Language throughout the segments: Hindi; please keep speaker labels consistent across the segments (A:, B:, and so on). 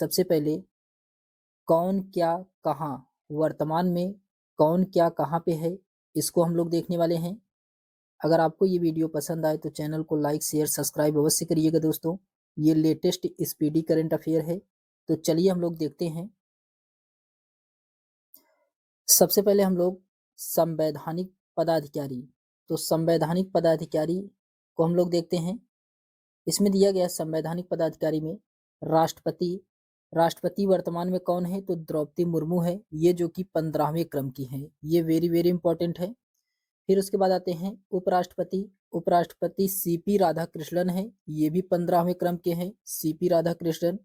A: सबसे पहले कौन क्या कहाँ, वर्तमान में कौन क्या कहाँ पे है, इसको हम लोग देखने वाले हैं। अगर आपको ये वीडियो पसंद आए तो चैनल को लाइक शेयर सब्सक्राइब अवश्य करिएगा दोस्तों। ये लेटेस्ट स्पीडी करंट अफेयर है। तो चलिए हम लोग देखते हैं। सबसे पहले हम लोग संवैधानिक पदाधिकारी, तो संवैधानिक पदाधिकारी को हम लोग देखते हैं। इसमें दिया गया संवैधानिक पदाधिकारी में राष्ट्रपति। राष्ट्रपति वर्तमान में कौन है? तो द्रौपदी मुर्मू है, ये जो कि 15वें क्रम की है। ये वेरी वेरी इंपॉर्टेंट है। फिर उसके बाद आते हैं उपराष्ट्रपति। उपराष्ट्रपति सीपी राधाकृष्णन है, ये भी 15वें क्रम के हैं, सीपी राधाकृष्णन।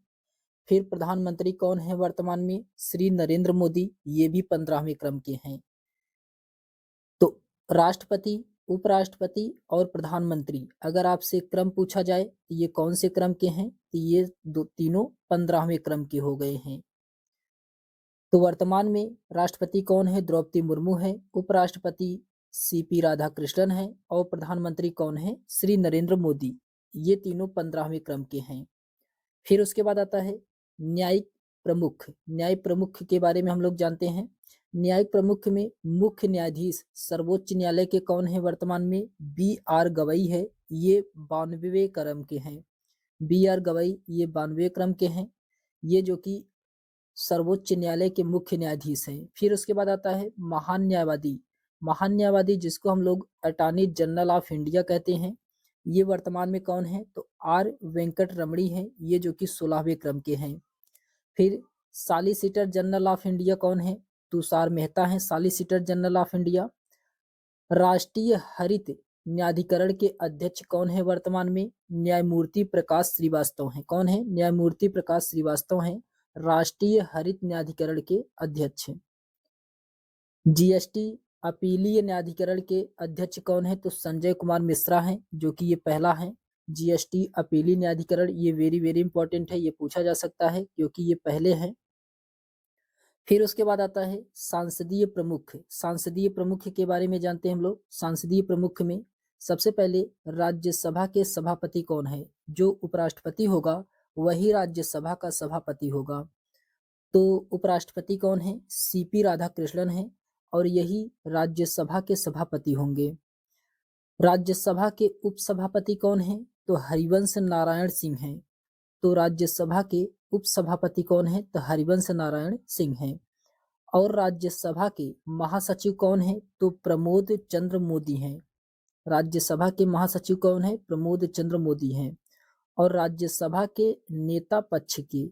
A: फिर प्रधानमंत्री कौन है वर्तमान में? श्री नरेंद्र मोदी, ये भी 15वें क्रम के हैं। तो राष्ट्रपति, उपराष्ट्रपति और प्रधानमंत्री, अगर आपसे क्रम पूछा जाए तो ये कौन से क्रम के हैं? तो ये तीनों 15वें क्रम के हो गए हैं। तो वर्तमान में राष्ट्रपति कौन है? द्रौपदी मुर्मू है। उपराष्ट्रपति सीपी राधाकृष्णन है और प्रधानमंत्री कौन है? श्री नरेंद्र मोदी। ये तीनों 15वें क्रम के हैं। फिर उसके बाद आता है न्यायिक प्रमुख। न्यायिक प्रमुख के बारे में हम लोग जानते हैं। न्यायिक प्रमुख में मुख्य न्यायाधीश सर्वोच्च न्यायालय के कौन है वर्तमान में? BR गवई है, ये 92वें क्रम के हैं। BR गवई ये 92वें क्रम के हैं, ये जो कि सर्वोच्च न्यायालय के मुख्य न्यायाधीश हैं। फिर उसके बाद आता है महान न्यायवादी। महान न्यायवादी जिसको हम लोग अटॉर्नी जनरल ऑफ इंडिया कहते हैं, ये वर्तमान में कौन है? तो R वेंकट रमणी है, ये जो कि 16वें क्रम के हैं। फिर सॉलिसिटर जनरल ऑफ इंडिया कौन है? तुषार मेहता है, सॉलिसिटर जनरल ऑफ इंडिया। राष्ट्रीय हरित न्यायाधिकरण के अध्यक्ष कौन है वर्तमान में? न्यायमूर्ति प्रकाश श्रीवास्तव हैं। कौन है? न्यायमूर्ति प्रकाश श्रीवास्तव हैं, राष्ट्रीय हरित न्यायाधिकरण के अध्यक्ष। जीएसटी अपीलीय न्यायाधिकरण के अध्यक्ष कौन है? तो संजय कुमार मिश्रा हैं, जो कि ये पहला है। जीएसटी अपीलीय न्यायाधिकरण, ये वेरी वेरी इंपॉर्टेंट है, ये पूछा जा सकता है क्योंकि ये पहले हैं। फिर उसके बाद आता है सांसदीय प्रमुख। सांसदीय प्रमुख के बारे में जानते हैं हम लोग। सांसदीय प्रमुख में सबसे पहले राज्यसभा के सभापति कौन है? जो उपराष्ट्रपति होगा वही राज्यसभा का सभापति होगा। तो उपराष्ट्रपति कौन है? सीपी राधाकृष्णन है और यही राज्यसभा के सभापति होंगे। राज्यसभा के उपसभापति कौन है? तो हरिवंश नारायण सिंह हैं। तो राज्यसभा के उपसभापति कौन है? तो हरिवंश नारायण सिंह हैं। और राज्यसभा के महासचिव कौन है? तो प्रमोद चंद्र मोदी हैं। राज्यसभा के महासचिव कौन है? प्रमोद चंद्र मोदी हैं। और राज्यसभा के नेता पक्ष के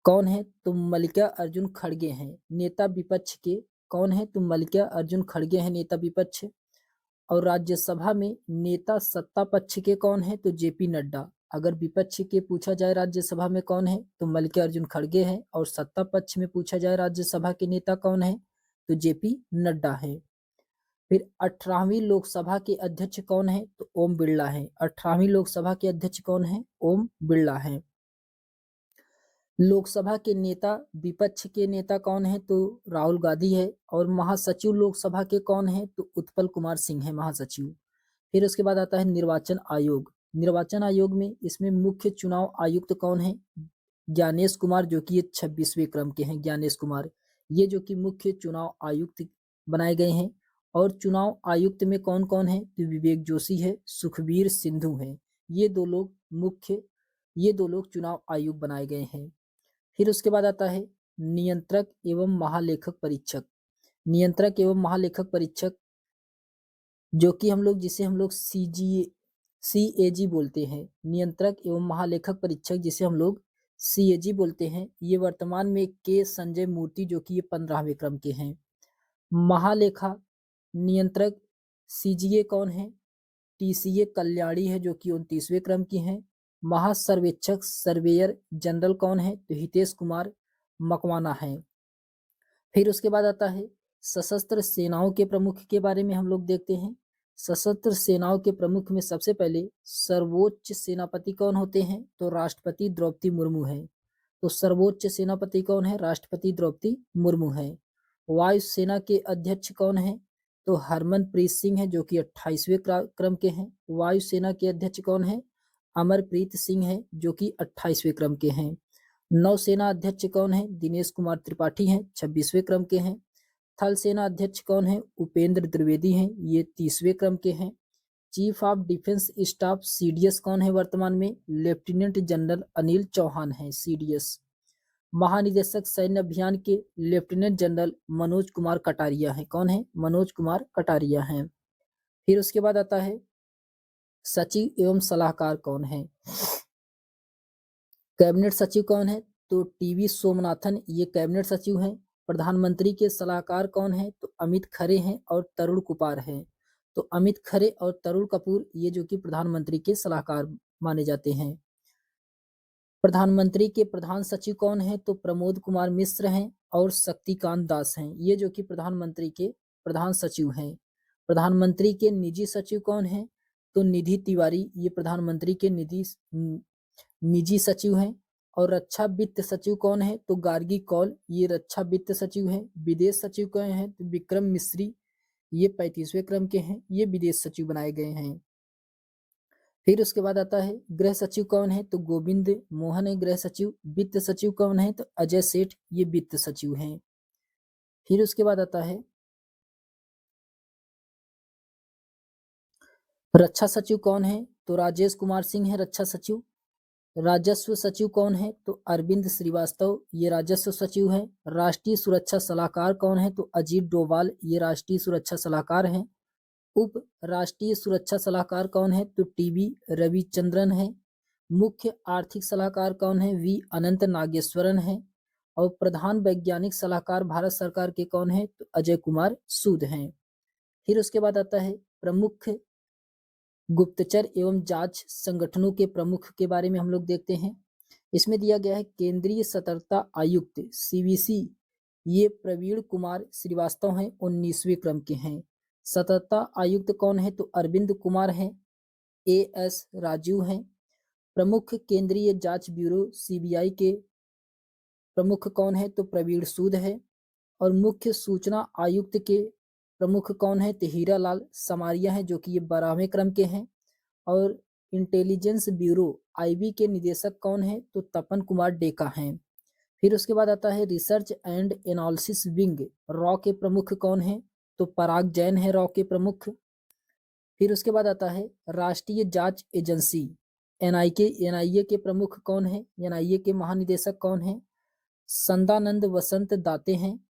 A: कौन है? तो मल्लिका अर्जुन खड़गे हैं। नेता विपक्ष के कौन है? तो मल्लिका अर्जुन खड़गे हैं, नेता विपक्ष। और राज्यसभा में नेता सत्ता पक्ष के कौन है? तो जेपी नड्डा। अगर विपक्ष के पूछा जाए राज्यसभा में कौन है? तो मल्लिका अर्जुन खड़गे हैं। और सत्ता पक्ष में पूछा जाए राज्यसभा के नेता कौन है? तो जेपी नड्डा है। फिर 18वीं लोकसभा के अध्यक्ष कौन है? तो ओम बिरला है। 18वीं लोकसभा के अध्यक्ष कौन है? ओम बिरला है। लोकसभा के नेता, विपक्ष के नेता कौन है? तो राहुल गांधी है। और महासचिव लोकसभा के कौन है? तो उत्पल कुमार सिंह है महासचिव। फिर उसके बाद आता है निर्वाचन आयोग। निर्वाचन आयोग में इसमें मुख्य चुनाव आयुक्त कौन है? ज्ञानेश कुमार, जो कि ये 26वें क्रम के हैं। ज्ञानेश कुमार, ये जो कि मुख्य चुनाव आयुक्त बनाए गए हैं। और चुनाव आयुक्त में कौन कौन है? तो विवेक जोशी है, सुखबीर सिंधु है। ये दो लोग चुनाव आयुक्त बनाए गए हैं। फिर उसके बाद आता है नियंत्रक एवं महालेखक परीक्षक। नियंत्रक एवं महालेखक परीक्षक, जो कि जिसे हम लोग CAG बोलते हैं। नियंत्रक एवं महालेखक परीक्षक जिसे हम लोग CAG बोलते हैं, ये वर्तमान में के संजय मूर्ति, जो कि ये 15वें क्रम के हैं। महालेखा नियंत्रक CGA कौन है? TCA कल्याणी है, जो कि 29वें क्रम की हैं। महासर्वेक्षक सर्वेयर जनरल कौन है? तो हितेश कुमार मकवाना है। फिर उसके बाद आता है सशस्त्र सेनाओं के प्रमुख के बारे में हम लोग देखते हैं। सशस्त्र सेनाओं के प्रमुख में सबसे पहले सर्वोच्च सेनापति कौन होते हैं? तो राष्ट्रपति द्रौपदी मुर्मू है। तो सर्वोच्च सेनापति कौन है? राष्ट्रपति द्रौपदी मुर्मू है। वायुसेना के अध्यक्ष कौन है? तो हरमनप्रीत सिंह है, जो कि 28वें क्रम के हैं। वायुसेना के अध्यक्ष कौन है? अमरप्रीत सिंह है, जो कि 28वें क्रम के हैं। नौसेना अध्यक्ष कौन है? दिनेश कुमार त्रिपाठी हैं, 26वें क्रम के हैं। थल सेना अध्यक्ष कौन है? उपेंद्र द्विवेदी हैं, ये 30वें क्रम के हैं। Chief of defence staff CDS कौन है वर्तमान में? लेफ्टिनेंट जनरल अनिल चौहान हैं, सीडीएस। महानिदेशक सैन्य अभियान के लेफ्टिनेंट जनरल मनोज कुमार कटारिया हैं। कौन है? मनोज कुमार कटारिया हैं। फिर उसके बाद आता है सचिव एवं सलाहकार कौन है? कैबिनेट सचिव कौन है? तो टीवी सोमनाथन, ये कैबिनेट सचिव हैं। प्रधानमंत्री के सलाहकार कौन है? तो अमित खरे हैं और तरुण कुपार हैं। तो अमित खरे और तरुण कपूर ये जो कि प्रधानमंत्री के सलाहकार माने जाते हैं। प्रधानमंत्री के प्रधान सचिव कौन है? तो प्रमोद कुमार मिश्र हैं और शक्तिकांत दास हैं, ये जो कि प्रधानमंत्री के प्रधान सचिव हैं। प्रधानमंत्री के निजी सचिव कौन है? तो निधि तिवारी, ये प्रधानमंत्री के निजी सचिव हैं। और रक्षा वित्त सचिव कौन है? तो गार्गी कौल, ये रक्षा वित्त सचिव हैं। विदेश सचिव कौन है? तो विक्रम मिश्री, ये 35वें क्रम के हैं, ये विदेश सचिव बनाए गए हैं। फिर उसके बाद आता है गृह सचिव कौन है? तो गोविंद मोहन है गृह सचिव। वित्त सचिव कौन है? तो अजय सेठ, ये वित्त सचिव हैं। फिर उसके बाद आता है रक्षा सचिव कौन है? तो राजेश कुमार सिंह है रक्षा सचिव। राजस्व सचिव कौन है? तो अरविंद श्रीवास्तव, ये राजस्व सचिव हैं। राष्ट्रीय सुरक्षा सलाहकार कौन है? तो अजीत डोभाल, ये राष्ट्रीय सुरक्षा सलाहकार हैं। उप राष्ट्रीय सुरक्षा सलाहकार कौन है? तो टीवी रविचंद्रन है। मुख्य आर्थिक सलाहकार कौन है? वी अनंत नागेश्वरन है। और प्रधान वैज्ञानिक सलाहकार भारत सरकार के कौन है? तो अजय कुमार सूद हैं। फिर उसके बाद आता है प्रमुख गुप्तचर एवं जांच संगठनों के प्रमुख के बारे में हम लोग देखते हैं। इसमें दिया गया है केंद्रीय सतर्कता आयुक्त सीवीसी, ये प्रवीण कुमार श्रीवास्तव हैं, 19वें क्रम के हैं। सतर्कता आयुक्त कौन है? तो अरविंद कुमार हैं। एएस राजीव हैं। प्रमुख केंद्रीय जांच ब्यूरो सीबीआई के प्रमुख कौन है? तो प्रवीण सूद है। और मुख्य सूचना आयुक्त के प्रमुख कौन है? तो हीरा लाल समारिया हैं, जो कि ये 12वें क्रम के हैं। और इंटेलिजेंस ब्यूरो आईबी के निदेशक कौन है? तो तपन कुमार डेका हैं। फिर उसके बाद आता है research and analysis wing raw के प्रमुख कौन है? तो पराग जैन है रॉ के प्रमुख। फिर उसके बाद आता है राष्ट्रीय जांच एजेंसी एनआईए के प्रमुख कौन है? एनआईए के महानिदेशक कौन है? संदानंद वसंत दाते हैं।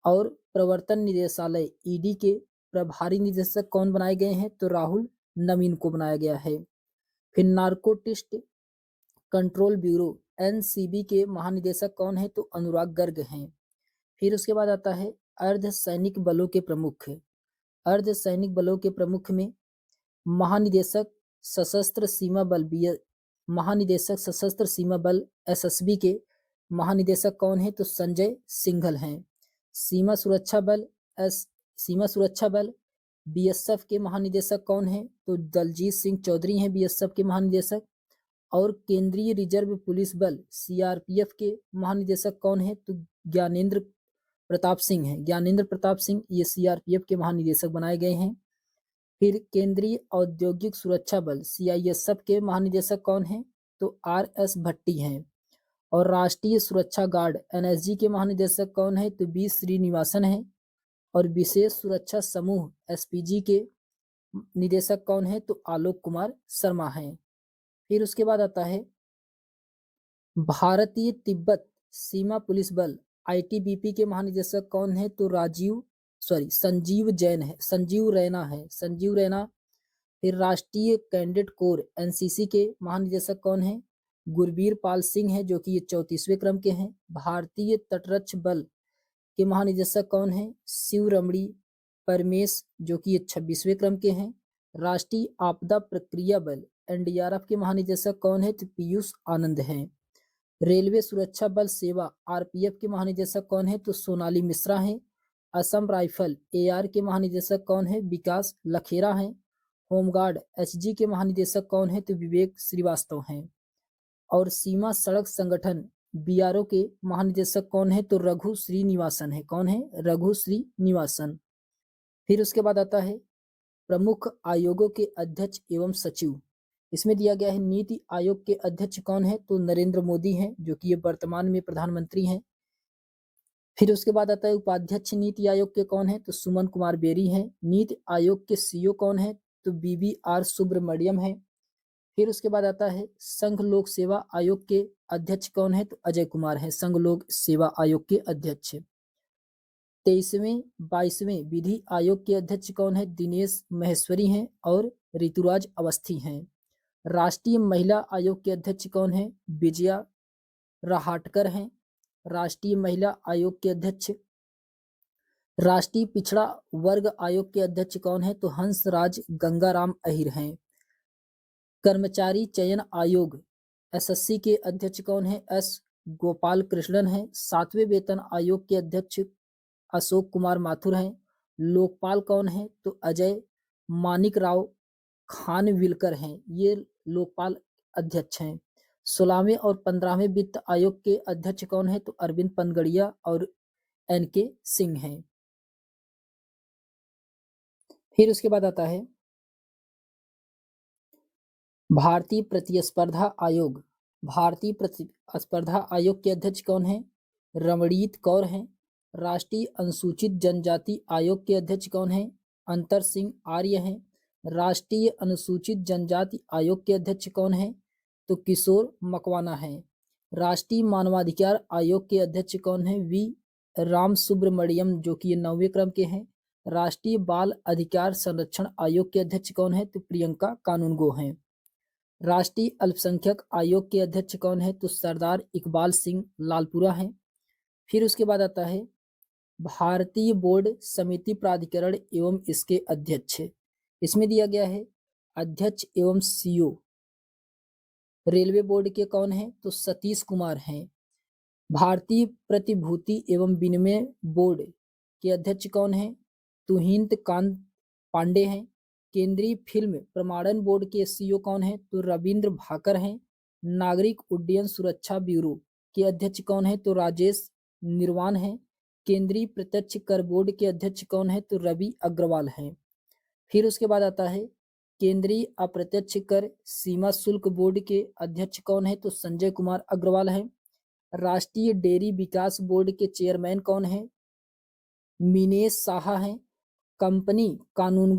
A: और प्रवर्तन निदेशालय ईडी के प्रभारी निदेशक कौन बनाए गए हैं? तो राहुल नवीन को बनाया गया है। फिर नार्कोटिस्ट कंट्रोल ब्यूरो एनसीबी के महानिदेशक कौन है? तो अनुराग गर्ग हैं। फिर उसके बाद आता है अर्धसैनिक बलों के प्रमुख। अर्धसैनिक बलों के प्रमुख में महानिदेशक सशस्त्र सीमा बल महानिदेशक सशस्त्र सीमा बल एसएसबी के महानिदेशक कौन है? तो संजय सिंघल हैं। सीमा सुरक्षा बल बीएसएफ के महानिदेशक कौन है? तो दलजीत सिंह चौधरी हैं बीएसएफ के महानिदेशक। और केंद्रीय रिजर्व पुलिस बल सीआरपीएफ के महानिदेशक कौन है? तो ज्ञानेंद्र प्रताप सिंह हैं। ज्ञानेंद्र प्रताप सिंह ये सीआरपीएफ के महानिदेशक बनाए गए हैं। फिर केंद्रीय औद्योगिक सुरक्षा बल सीआईएसएफ के महानिदेशक कौन है? तो आरएस भट्टी हैं। और राष्ट्रीय सुरक्षा गार्ड एनएसजी के महानिदेशक कौन है? तो बी श्रीनिवासन है। और विशेष सुरक्षा समूह एसपीजी के निदेशक कौन है? तो आलोक कुमार शर्मा हैं। फिर उसके बाद आता है भारतीय तिब्बत सीमा पुलिस बल आईटीबीपी के महानिदेशक कौन है? तो संजीव रैना। फिर राष्ट्रीय कैडेट कोर एनसीसी के महानिदेशक कौन है? गुरबीर पाल सिंह है, जो कि ये 34वें क्रम के हैं। भारतीय तटरक्षक बल के महानिदेशक कौन है? शिव रमणी परमेश, जो कि ये 26वें क्रम के हैं। राष्ट्रीय आपदा प्रक्रिया बल एनडीआरएफ के महानिदेशक कौन है? तो पीयूष आनंद हैं। रेलवे सुरक्षा बल सेवा आरपीएफ के महानिदेशक कौन है? तो सोनाली मिश्रा हैं। असम राइफल एआर के महानिदेशक कौन है? विकास लखेरा हैं। होमगार्ड एचजी के महानिदेशक कौन है? तो विवेक श्रीवास्तव हैं। और सीमा सड़क संगठन बीआरओ के महानिदेशक कौन है? तो रघु श्रीनिवासन है। कौन है? रघु श्रीनिवासन। फिर उसके बाद आता है प्रमुख आयोगों के अध्यक्ष एवं सचिव। इसमें दिया गया है नीति आयोग के अध्यक्ष कौन है, तो नरेंद्र मोदी हैं, जो कि ये वर्तमान में प्रधानमंत्री हैं। फिर उसके बाद आता है उपाध्यक्ष नीति आयोग के कौन है, तो सुमन कुमार बेरी हैं। नीति आयोग के सीईओ कौन है, तो BVR सुब्रमण्यम है। फिर उसके बाद आता है संघ लोक सेवा आयोग के अध्यक्ष कौन है, तो अजय कुमार है, संघ लोक सेवा आयोग के अध्यक्ष। 23वें 22वें विधि आयोग के अध्यक्ष कौन है, दिनेश महेश्वरी हैं और ऋतुराज अवस्थी हैं। राष्ट्रीय महिला आयोग के अध्यक्ष कौन है, विजया रहाटकर हैं, राष्ट्रीय महिला आयोग के अध्यक्ष। राष्ट्रीय पिछड़ा वर्ग आयोग के अध्यक्ष कौन है, तो हंसराज गंगाराम अहिर हैं। कर्मचारी चयन आयोग SSC के अध्यक्ष कौन है, S गोपाल कृष्णन हैं। 7वें वेतन आयोग के अध्यक्ष अशोक कुमार माथुर हैं। लोकपाल कौन है, तो अजय मानिक राव खानविलकर हैं, ये लोकपाल अध्यक्ष हैं। 16वें और 15वें वित्त आयोग के अध्यक्ष कौन है, तो अरविंद पनगड़िया और NK सिंह हैं। फिर उसके बाद आता है भारतीय प्रतिस्पर्धा आयोग। भारतीय प्रतिस्पर्धा आयोग के अध्यक्ष कौन है, रमणीत कौर हैं। राष्ट्रीय अनुसूचित जनजाति आयोग के अध्यक्ष कौन है, अंतर सिंह आर्य हैं। राष्ट्रीय अनुसूचित जनजाति आयोग के अध्यक्ष कौन है, तो किशोर मकवाना हैं। राष्ट्रीय मानवाधिकार आयोग के अध्यक्ष कौन है, V राम सुब्रमण्यम, जो कि ये 9वें क्रम के हैं। राष्ट्रीय बाल अधिकार संरक्षण आयोग के अध्यक्ष कौन है, तो प्रियंका कानूनगो हैं। राष्ट्रीय अल्पसंख्यक आयोग के अध्यक्ष कौन है, तो सरदार इकबाल सिंह लालपुरा हैं। फिर उसके बाद आता है भारतीय बोर्ड समिति प्राधिकरण एवं इसके अध्यक्ष। इसमें दिया गया है अध्यक्ष एवं CEO। रेलवे बोर्ड के कौन है, तो सतीश कुमार हैं। भारतीय प्रतिभूति एवं विनिमय बोर्ड के अध्यक्ष कौन है, तुहिंत कांत पांडे हैं। केंद्रीय फिल्म प्रमाणन बोर्ड के CEO कौन है, तो रविंद्र भाकर हैं। नागरिक उड्डयन सुरक्षा ब्यूरो के अध्यक्ष कौन है, तो राजेश निर्वाण हैं। केंद्रीय प्रत्यक्ष कर बोर्ड के अध्यक्ष कौन है, तो रवि अग्रवाल हैं। फिर उसके बाद आता है केंद्रीय अप्रत्यक्ष कर सीमा शुल्क बोर्ड के अध्यक्ष कौन है, तो संजय कुमार अग्रवाल हैं। राष्ट्रीय डेयरी विकास बोर्ड के चेयरमैन कौन है, मीनेश साहा हैं। कंपनी कानून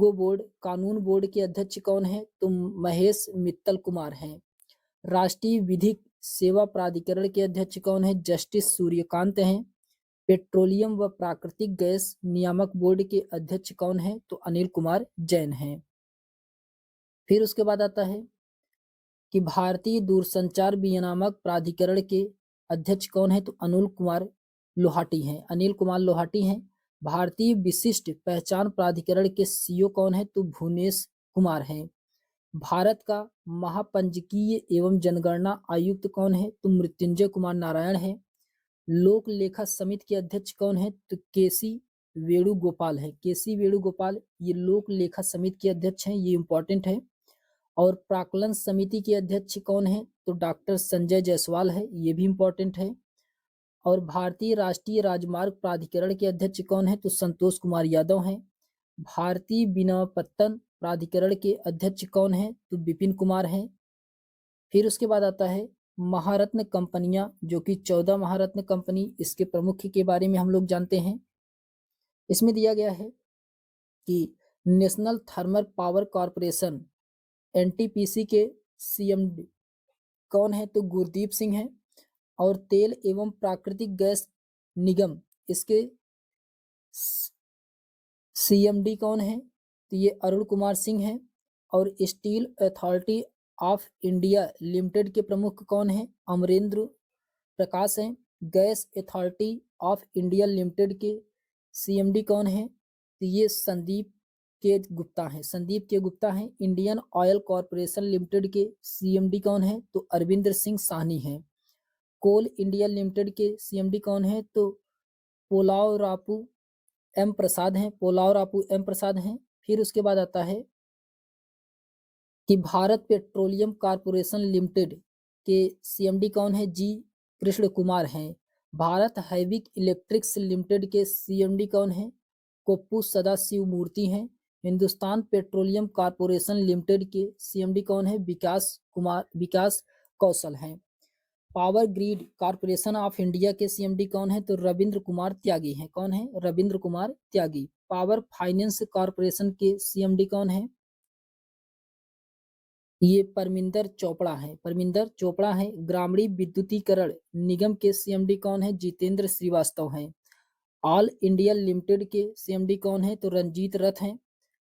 A: बोर्ड के अध्यक्ष कौन है, तो महेश मित्तल कुमार हैं। राष्ट्रीय विधिक सेवा प्राधिकरण के अध्यक्ष कौन है, जस्टिस सूर्यकांत हैं। पेट्रोलियम व प्राकृतिक गैस नियामक बोर्ड के अध्यक्ष कौन है, तो अनिल कुमार जैन हैं। फिर उसके बाद आता है कि भारतीय दूरसंचार विनियामक प्राधिकरण के अध्यक्ष कौन है, तो अनिल कुमार लोहाटी हैं। भारतीय विशिष्ट पहचान प्राधिकरण के CEO कौन है, तो भुवनेश कुमार हैं। भारत का महापंजीकीय एवं जनगणना आयुक्त कौन है, तो मृत्युंजय कुमार नारायण है। लोक लेखा समिति के अध्यक्ष कौन है, तो KC वेणुगोपाल है। KC वेणुगोपाल ये लोक लेखा समिति के अध्यक्ष हैं, ये इंपॉर्टेंट है। और प्राक्कलन समिति के अध्यक्ष कौन है, तो डॉक्टर संजय जायसवाल है, ये भी इंपॉर्टेंट है। और भारतीय राष्ट्रीय राजमार्ग प्राधिकरण के अध्यक्ष कौन है, तो संतोष कुमार यादव हैं। भारतीय विमानपत्तन प्राधिकरण के अध्यक्ष कौन है, तो विपिन कुमार हैं। फिर उसके बाद आता है महारत्न कंपनियां, जो कि 14 महारत्न कंपनी, इसके प्रमुख के बारे में हम लोग जानते हैं। इसमें दिया गया है कि national thermal power corporation NTPC के CMD कौन है, तो गुरदीप सिंह हैं। और तेल एवं प्राकृतिक गैस निगम इसके CMD कौन है, तो ये अरुण कुमार सिंह हैं। और steel authority of India limited के प्रमुख कौन है, अमरेंद्र प्रकाश हैं। Gas authority of India limited के CMD कौन है, तो ये संदीप के गुप्ता हैं। इंडियन ऑयल कॉरपोरेशन लिमिटेड के CMD कौन है, तो अरविंदर सिंह साहनी हैं। कोल इंडिया लिमिटेड के CMD कौन है, तो पोलाव रापू एम प्रसाद हैं। फिर उसके बाद आता है कि भारत पेट्रोलियम कॉरपोरेशन लिमिटेड के CMD कौन है, G कृष्ण कुमार हैं। भारत हैविक इलेक्ट्रिक्स लिमिटेड के CMD कौन है, कोप्पू सदाशिव मूर्ति हैं। हिंदुस्तान पेट्रोलियम कॉर्पोरेशन लिमिटेड के सीएमडी कौन है? विकास कौशल हैं। Power grid corporation of India के सीएमडी कौन है? तो रविंद्र कुमार त्यागी हैं। कौन है? रविंद्र कुमार त्यागी। पावर फाइनेंस कॉर्पोरेशन के सीएमडी कौन है? ये परमिंदर चोपड़ा है। परमिंदर चोपड़ा है। ग्रामीण विद्युतीकरण निगम के सीएमडी कौन है? जितेंद्र श्रीवास्तव हैं। ऑल इंडिया लिमिटेड के सीएमडी कौन है? तो रंजीत रथ हैं।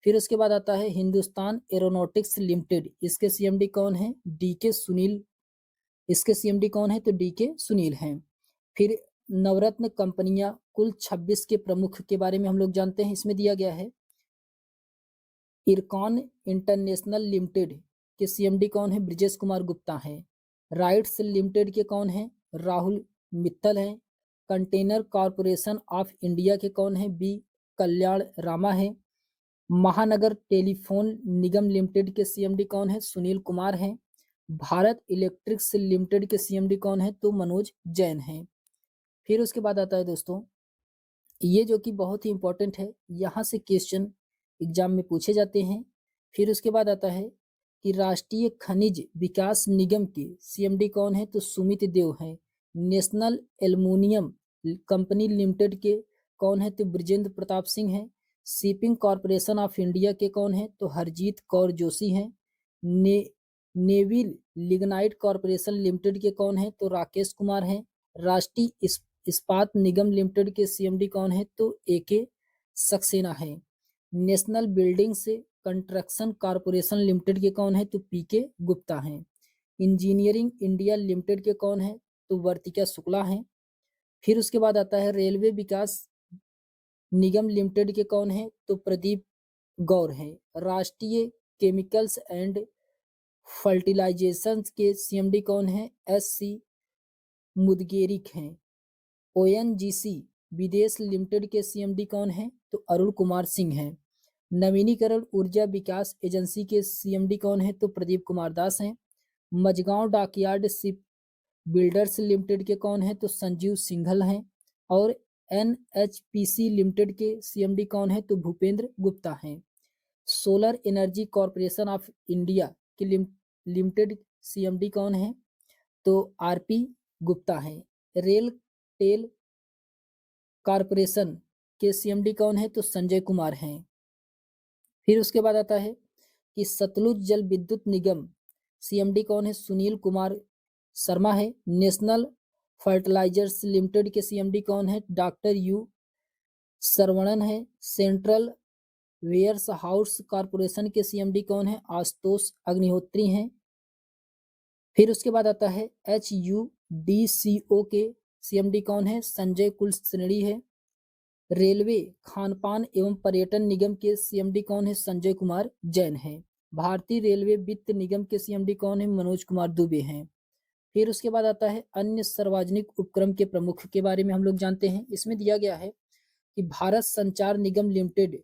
A: फिर उसके बाद आता है हिंदुस्तान एरोनॉटिक्स लिमिटेड, इसके सीएमडी कौन है? डीके सुनील। इसके सीएमडी कौन है? तो डीके सुनील हैं। फिर नवरत्न कंपनियां कुल 26 के प्रमुख के बारे में हम लोग जानते हैं। इसमें दिया गया है इरकॉन इंटरनेशनल लिमिटेड के सीएमडी कौन है? ब्रिजेश कुमार गुप्ता हैं। राइट्स लिमिटेड के कौन है? राहुल मित्तल हैं। कंटेनर कॉरपोरेशन ऑफ इंडिया के कौन है? बी कल्याण रामा है। महानगर टेलीफोन निगम लिमिटेड के सीएमडी कौन है? सुनील कुमार हैं। भारत इलेक्ट्रिक्स लिमिटेड के सीएमडी कौन है? तो मनोज जैन हैं। फिर उसके बाद आता है दोस्तों, ये जो कि बहुत ही इंपॉर्टेंट है, यहाँ से क्वेश्चन एग्जाम में पूछे जाते हैं। फिर उसके बाद आता है कि राष्ट्रीय खनिज विकास निगम के सीएमडी कौन है? तो सुमित देव हैं। नेशनल एल्युमिनियम कंपनी लिमिटेड के कौन है? तो ब्रजेंद्र प्रताप सिंह हैं। शिपिंग कॉरपोरेशन ऑफ इंडिया के कौन है? तो हरजीत कौर जोशी हैं। नेविल लिग्नाइट कॉरपोरेशन लिमिटेड के कौन है? तो राकेश कुमार हैं। राष्ट्रीय इस्पात निगम लिमिटेड के सीएमडी कौन है? तो एके सक्सेना है। National buildings construction corporation limited के कौन है? तो पीके गुप्ता हैं। इंजीनियरिंग इंडिया लिमिटेड के कौन है? तो वर्तिका शुक्ला हैं। फिर उसके बाद आता है रेलवे विकास निगम लिमिटेड के कौन है? तो प्रदीप गौर हैं। राष्ट्रीय केमिकल्स एंड फर्टिलाइजेशंस के सीएमडी कौन है? एससी मुदगेरिक हैं। ओएनजीसी विदेश लिमिटेड के सीएमडी कौन है? तो अरुण कुमार सिंह हैं। नवीनीकरण ऊर्जा विकास एजेंसी के सीएमडी कौन है? तो प्रदीप कुमार दास हैं। Mazagon dockyard ship builders limited के कौन है? तो संजीव सिंघल हैं। और एनएचपीसी लिमिटेड के सीएमडी कौन है? तो भूपेंद्र गुप्ता हैं। Solar energy corporation of India के लिमिटेड सीएमडी कौन है? तो आरपी गुप्ता हैं। रेल टेल कॉरपोरेशन के सीएमडी कौन है? तो संजय कुमार हैं। फिर उसके बाद आता है कि सतलुज जल विद्युत निगम सीएमडी कौन है? सुनील कुमार शर्मा है। नेशनल फर्टिलाइजर्स लिमिटेड के सीएमडी कौन है? डॉक्टर यू सरवणन है। सेंट्रल वेयर्स हाउस कॉरपोरेशन के सीएमडी कौन है? आशुतोष अग्निहोत्री हैं। फिर उसके बाद आता है HUDCO के सीएमडी कौन है? संजय कुलश्रेणी है। रेलवे खानपान एवं पर्यटन निगम के सीएमडी कौन है? संजय कुमार जैन है। भारतीय रेलवे वित्त निगम के सीएमडी कौन है? मनोज कुमार दुबे हैं। फिर उसके बाद आता है अन्य सार्वजनिक उपक्रम के प्रमुख के बारे में हम लोग जानते हैं। इसमें दिया गया है कि भारत संचार निगम लिमिटेड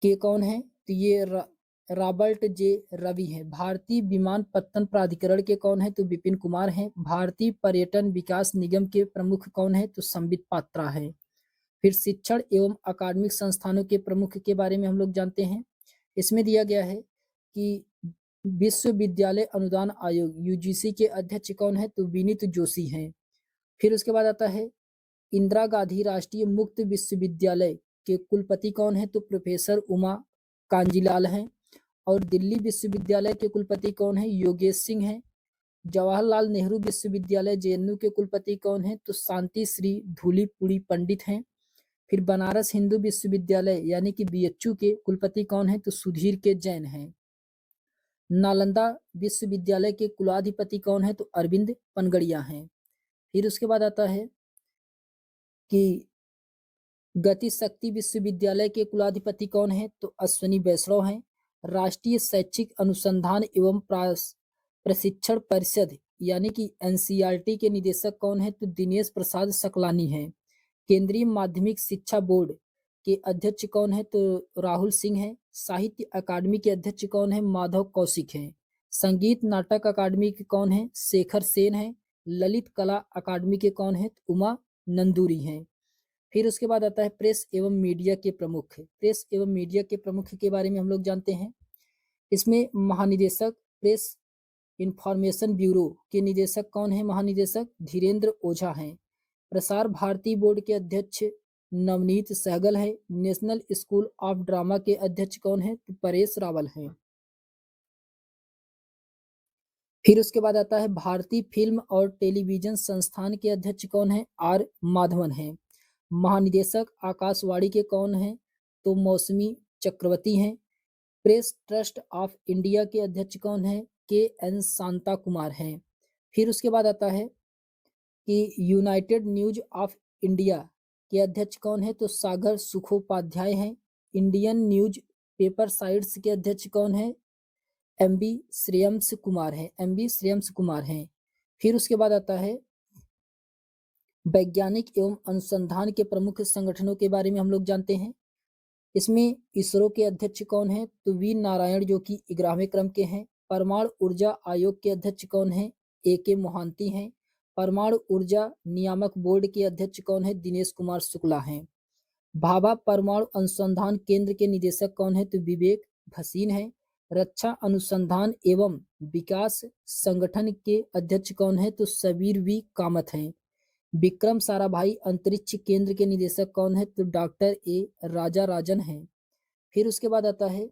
A: के कौन है? तो ये रॉबर्ट जे रवि हैं। भारतीय विमानपत्तन प्राधिकरण के कौन है? तो विपिन कुमार हैं। भारतीय पर्यटन विकास निगम के प्रमुख कौन है? तो संबित पात्रा है। फिर शिक्षण एवं अकादमिक संस्थानों के प्रमुख के बारे में हम लोग जानते हैं। इसमें दिया गया है कि विश्वविद्यालय अनुदान आयोग यूजीसी के अध्यक्ष कौन है? तो विनीत जोशी हैं। फिर उसके बाद आता है इंदिरा गांधी राष्ट्रीय मुक्त विश्वविद्यालय के कुलपति कौन है? तो प्रोफेसर उमा कांजीलाल हैं। और दिल्ली विश्वविद्यालय के कुलपति कौन है? योगेश सिंह हैं। जवाहरलाल नेहरू विश्वविद्यालय JNU के कुलपति कौन है? तो शांति श्री धूलीपुड़ी पंडित हैं। फिर बनारस हिंदू विश्वविद्यालय यानी कि BHU के कुलपति कौन है? तो सुधीर के जैन हैं। नालंदा विश्वविद्यालय के कुलाधिपति कौन है? तो अरविंद पनगड़िया हैं। फिर उसके बाद आता है कि गति शक्ति विश्वविद्यालय के कुलाधिपति कौन है? तो अश्विनी वैष्णव हैं। राष्ट्रीय शैक्षिक अनुसंधान एवं प्रशिक्षण परिषद यानी कि NCERT के निदेशक कौन है? तो दिनेश प्रसाद सकलानी हैं। केंद्रीय माध्यमिक शिक्षा बोर्ड के अध्यक्ष कौन है? तो राहुल सिंह हैं। साहित्य अकादमी के अध्यक्ष कौन है? माधव कौशिक हैं। संगीत नाटक अकादमी के कौन है? शेखर सेन हैं। ललित कला अकादमी के कौन है? उमा नंदूरी हैं। फिर उसके बाद आता है प्रेस एवं मीडिया के प्रमुख। प्रेस एवं मीडिया के प्रमुख के बारे में हम लोग जानते हैं। इसमें महानिदेशक प्रेस इंफॉर्मेशन ब्यूरो के निदेशक कौन है? महानिदेशक धीरेन्द्र ओझा हैं। प्रसार भारती बोर्ड के अध्यक्ष नवनीत सहगल है। नेशनल स्कूल ऑफ ड्रामा के अध्यक्ष कौन है? तो परेश रावल हैं। फिर उसके बाद आता है भारतीय फिल्म और टेलीविजन संस्थान के अध्यक्ष कौन है? आर माधवन हैं। महानिदेशक आकाशवाणी के कौन हैं? तो मौसमी चक्रवर्ती हैं। प्रेस ट्रस्ट ऑफ इंडिया के अध्यक्ष कौन है? के एन शांता कुमार हैं। फिर उसके बाद आता है कि यूनाइटेड न्यूज ऑफ इंडिया के अध्यक्ष कौन है? तो सागर सुखोपाध्याय हैं। इंडियन न्यूज पेपर साइट्स के अध्यक्ष कौन है? एमबी श्रेयंस कुमार हैं। एमबी श्रेयंस कुमार हैं। फिर उसके बाद आता है वैज्ञानिक एवं अनुसंधान के प्रमुख संगठनों के बारे में हम लोग जानते हैं। इसमें इसरो के अध्यक्ष कौन है? तो वी नारायण, जो कि 11वें क्रम के हैं। परमाणु ऊर्जा आयोग के अध्यक्ष कौन है? ए के मोहांती हैं। परमाणु ऊर्जा नियामक बोर्ड के अध्यक्ष कौन है? दिनेश कुमार शुक्ला हैं। भाभा परमाणु अनुसंधान केंद्र के निदेशक कौन है? तो विवेक भसीन है। रक्षा अनुसंधान एवं विकास संगठन के अध्यक्ष कौन है? तो सबीर वी कामत हैं। विक्रम साराभाई अंतरिक्ष केंद्र के निदेशक कौन है? तो डॉक्टर ए राजा राजन हैं। फिर उसके बाद आता है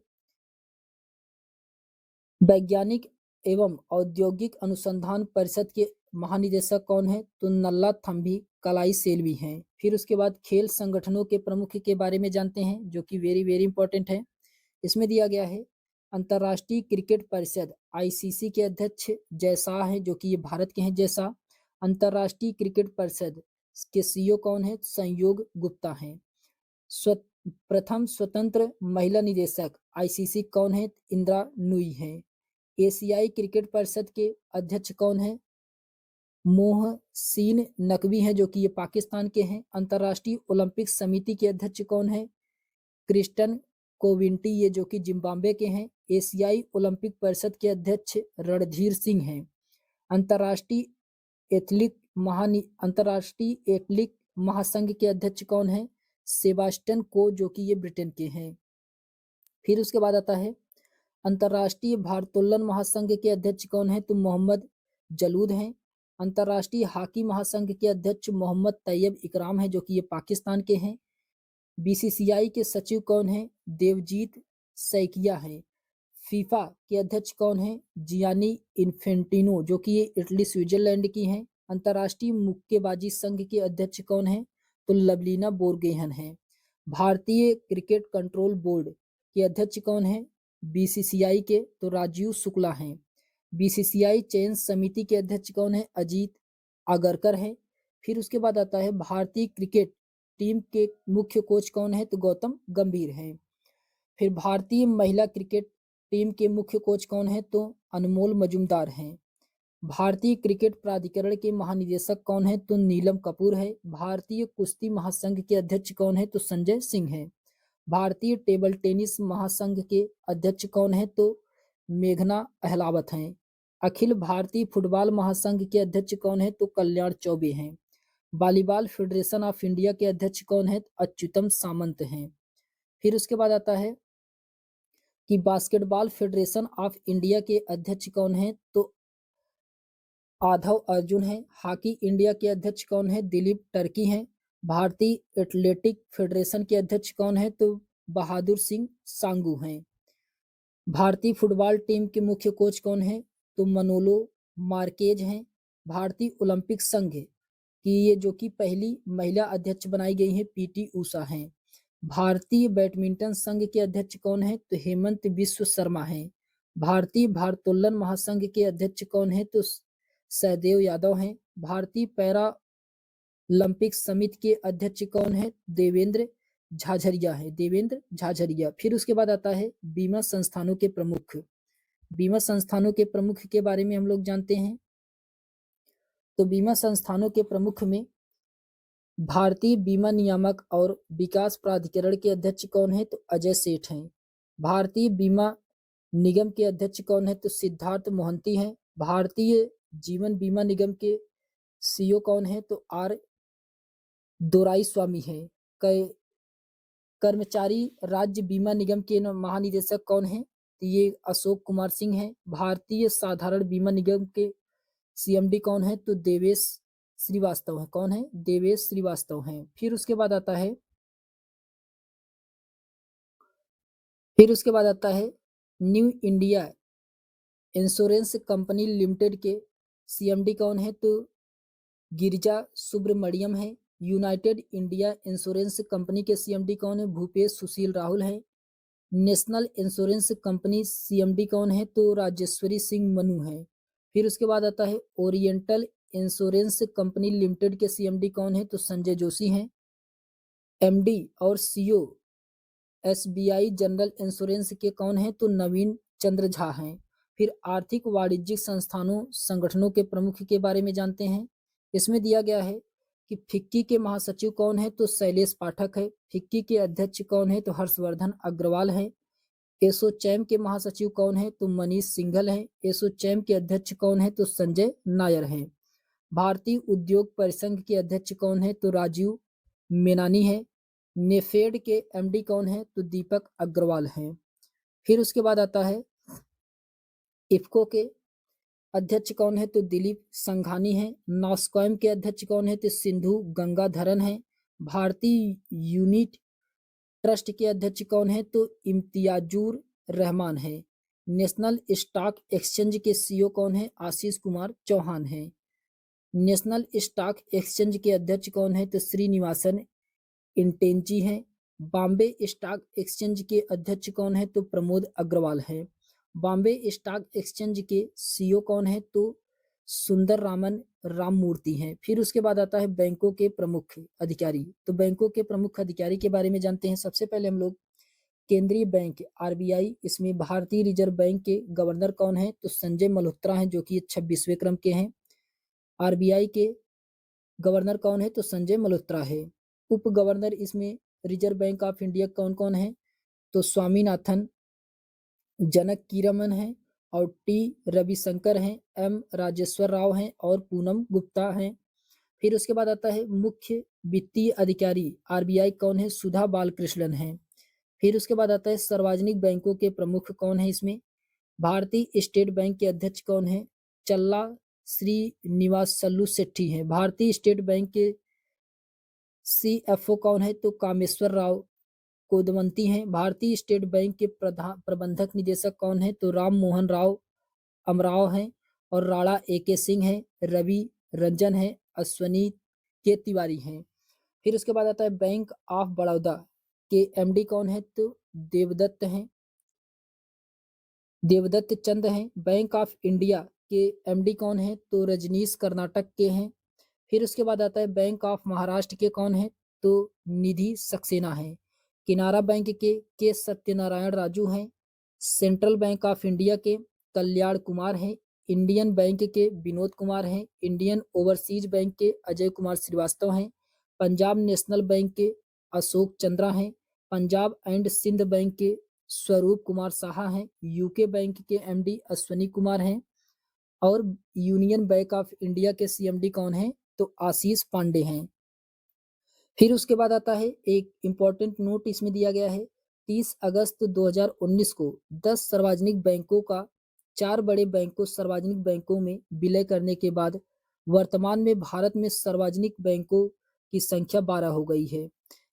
A: वैज्ञानिक एवं औद्योगिक अनुसंधान परिषद के महानिदेशक कौन है? तो नल्ला थम्बी कलाई सेल्वी हैं। फिर उसके बाद खेल संगठनों के प्रमुख के बारे में जानते हैं, जो कि वेरी वेरी इंपॉर्टेंट है। इसमें दिया गया है अंतर्राष्ट्रीय क्रिकेट परिषद आईसीसी के अध्यक्ष जयशाह हैं, जो कि ये भारत के हैं। जयशाह। अंतर्राष्ट्रीय क्रिकेट परिषद के सीईओ कौन है? संयोग गुप्ता हैं। प्रथम स्वतंत्र महिला निदेशक आईसीसी कौन है? इंदिरा नूई हैं। एशियाई क्रिकेट परिषद के अध्यक्ष कौन है? मोहसिन नकवी हैं, जो कि ये पाकिस्तान के हैं। अंतर्राष्ट्रीय ओलंपिक समिति के अध्यक्ष कौन है? क्रिस्टन कोविंटी, ये जो कि जिम्बाब्वे के हैं। एशियाई ओलंपिक परिषद के अध्यक्ष रणधीर सिंह हैं। अंतर्राष्ट्रीय एथलिक महासंघ के अध्यक्ष कौन है? सेबास्टियन को, जो कि ये ब्रिटेन के हैं। फिर उसके बाद आता है अंतर्राष्ट्रीय भारोत्तोलन महासंघ के अध्यक्ष कौन है? तो मोहम्मद जलूद हैं। अंतर्राष्ट्रीय हॉकी महासंघ के अध्यक्ष मोहम्मद तैयब इकराम हैं, जो कि ये पाकिस्तान के हैं। बीसीसीआई के सचिव कौन है? देवजीत सैकिया हैं। फीफा के अध्यक्ष कौन है? जियानी इन्फेंटिनो, जो कि ये इटली स्विट्जरलैंड की हैं। अंतर्राष्ट्रीय मुक्केबाजी संघ के अध्यक्ष कौन है? तो लवलीना बोरगोहेन हैं। भारतीय क्रिकेट कंट्रोल बोर्ड के अध्यक्ष कौन है? बीसीसीआई के तो राजीव शुक्ला हैं। बीसीसीआई चयन समिति के अध्यक्ष कौन है? अजीत आगरकर हैं। फिर उसके बाद आता है भारतीय क्रिकेट टीम के मुख्य कोच कौन है? तो गौतम गंभीर हैं। फिर भारतीय महिला क्रिकेट टीम के मुख्य कोच कौन है? तो अनमोल मजूमदार हैं। भारतीय क्रिकेट प्राधिकरण के महानिदेशक कौन है? तो नीलम कपूर है। भारतीय कुश्ती महासंघ के अध्यक्ष कौन है? तो संजय सिंह है। भारतीय टेबल टेनिस महासंघ के अध्यक्ष कौन है? तो मेघना अहलावत हैं। अखिल भारतीय फुटबॉल महासंघ के अध्यक्ष कौन है? तो कल्याण चौबे हैं। वॉलीबॉल फेडरेशन ऑफ इंडिया के अध्यक्ष कौन है? अच्युतम सामंत हैं। फिर उसके बाद आता है कि बास्केटबॉल फेडरेशन ऑफ इंडिया के अध्यक्ष कौन है? तो आधव अर्जुन हैं। हॉकी इंडिया के अध्यक्ष कौन है? दिलीप टर्की हैं। भारतीय एथलेटिक फेडरेशन के अध्यक्ष कौन है? तो बहादुर सिंह सांगू हैं। भारतीय फुटबॉल टीम के मुख्य कोच कौन है? तो मनोलो मार्केज हैं। भारतीय ओलंपिक संघ की ये जो कि पहली महिला अध्यक्ष बनाई गई हैं, पीटी उषा हैं। भारतीय बैडमिंटन संघ के अध्यक्ष कौन है? तो हेमंत बिश्व शर्मा हैं। भारतीय भारोत्तोलन महासंघ के अध्यक्ष कौन है? तो सहदेव यादव हैं। भारतीय पैरा ओलंपिक समिति के अध्यक्ष कौन है? देवेंद्र झाझरिया है। देवेंद्र झाझरिया। फिर उसके बाद आता है बीमा संस्थानों के प्रमुख। बीमा संस्थानों के प्रमुख के बारे में हम लोग जानते हैं। तो बीमा संस्थानों के प्रमुख में भारतीय बीमा नियामक और विकास प्राधिकरण के अध्यक्ष कौन है? तो अजय सेठ हैं। भारतीय बीमा निगम के अध्यक्ष कौन है? तो सिद्धार्थ मोहंती हैं। भारतीय जीवन बीमा निगम के सीईओ कौन है? तो आर दोराईस्वामी हैं। कर्मचारी राज्य बीमा निगम के महानिदेशक कौन हैं? तो ये अशोक कुमार सिंह हैं। भारतीय साधारण बीमा निगम के सीएमडी कौन है? तो देवेश श्रीवास्तव है। कौन है? देवेश श्रीवास्तव हैं। फिर उसके बाद आता है new India insurance company limited के सीएमडी कौन है? तो गिरिजा सुब्रमण्यम है। यूनाइटेड इंडिया इंश्योरेंस कंपनी के सीएमडी कौन है? भूपेश सुशील राहुल है। नेशनल इंश्योरेंस कंपनी सीएमडी कौन है? तो राजेश्वरी सिंह मनु है। फिर उसके बाद आता है ओरिएंटल इंश्योरेंस कंपनी लिमिटेड के सीएमडी कौन है? तो संजय जोशी हैं। एमडी और सीईओ एसबीआई जनरल इंश्योरेंस के कौन है? तो नवीन चंद्र झा हैं। फिर आर्थिक वाणिज्यिक संस्थानों संगठनों के प्रमुख के बारे में जानते हैं। इसमें दिया गया है कि फिक्की के महासचिव कौन है? तो शैलेश पाठक है। फिक्की के अध्यक्ष कौन है? तो हर्षवर्धन अग्रवाल है। एसोचैम के महासचिव कौन है? तो मनीष सिंघल है। एसोचैम के अध्यक्ष कौन है? तो संजय नायर है। भारतीय उद्योग परिसंघ के अध्यक्ष कौन है? तो राजीव मेनानी है। नेफेड के एमडी कौन है? तो दीपक अग्रवाल हैं। फिर उसके बाद आता है इफ्को के अध्यक्ष कौन है? तो दिलीप संघानी है। नॉस्कॉम के अध्यक्ष कौन है? तो सिंधु गंगाधरन है। भारतीय यूनिट ट्रस्ट के अध्यक्ष कौन है? तो इम्तियाजुर रहमान है। नेशनल स्टॉक एक्सचेंज के सीईओ कौन है? आशीष कुमार चौहान है। नेशनल स्टॉक एक्सचेंज के अध्यक्ष कौन है? तो श्रीनिवासन इंटेंची हैं। बॉम्बे स्टॉक एक्सचेंज के अध्यक्ष कौन है? तो प्रमोद अग्रवाल है। बॉम्बे स्टॉक एक्सचेंज के सीईओ कौन है? तो सुंदर रामन राममूर्ति हैं। फिर उसके बाद आता है बैंकों के प्रमुख अधिकारी। तो बैंकों के प्रमुख अधिकारी के बारे में जानते हैं। सबसे पहले हम लोग केंद्रीय बैंक आरबीआई, इसमें भारतीय रिजर्व बैंक के गवर्नर कौन है? तो संजय मल्होत्रा हैं, जो कि 26वें क्रम के हैं। आरबीआई के गवर्नर कौन है? तो संजय मल्होत्रा है। उप गवर्नर इसमें रिजर्व बैंक ऑफ इंडिया कौन कौन है? तो स्वामीनाथन जनक कीरमन है और टी रविशंकर हैं। एम राजेश्वर राव हैं और पूनम गुप्ता हैं। फिर उसके बाद आता है मुख्य वित्तीय अधिकारी आरबीआई कौन है? सुधा बालकृष्णन है। फिर उसके बाद आता है सार्वजनिक बैंकों के प्रमुख कौन है? इसमें भारतीय स्टेट बैंक के अध्यक्ष कौन है? चल्ला श्रीनिवास सल्लू सेट्टी हैं। भारतीय स्टेट बैंक के सीएफओ कौन है? तो कामेश्वर राव कोदवंती हैं। भारतीय स्टेट बैंक के प्रबंधक निदेशक कौन है? तो राम मोहन राव अमराव हैं और राणा एके सिंह हैं। रवि रंजन है। अश्वनी के तिवारी हैं। फिर उसके बाद आता है बैंक ऑफ बड़ौदा के एमडी कौन है? तो देवदत्त चंद हैं। बैंक ऑफ इंडिया के एमडी कौन है? तो रजनीश कर्नाटक के हैं। फिर उसके बाद आता है बैंक ऑफ महाराष्ट्र के कौन है? तो निधि सक्सेना है। किनारा बैंक के सत्यनारायण राजू हैं। सेंट्रल बैंक ऑफ इंडिया के कल्याण कुमार हैं। इंडियन बैंक के विनोद कुमार हैं। इंडियन ओवरसीज बैंक के अजय कुमार श्रीवास्तव हैं। पंजाब नेशनल बैंक के अशोक चंद्रा हैं। पंजाब एंड सिंध बैंक के स्वरूप कुमार साहा हैं। यूके बैंक के एमडी अश्वनी कुमार हैं। और यूनियन बैंक ऑफ इंडिया के सीएमडी कौन है? तो आशीष पांडे हैं। फिर उसके बाद आता है एक इम्पॉर्टेंट नोट इसमें दिया गया है। 30 अगस्त 2019 को 10 सार्वजनिक बैंकों का 4 बड़े बैंकों सार्वजनिक बैंकों में विलय करने के बाद वर्तमान में भारत में सार्वजनिक बैंकों की संख्या 12 हो गई है।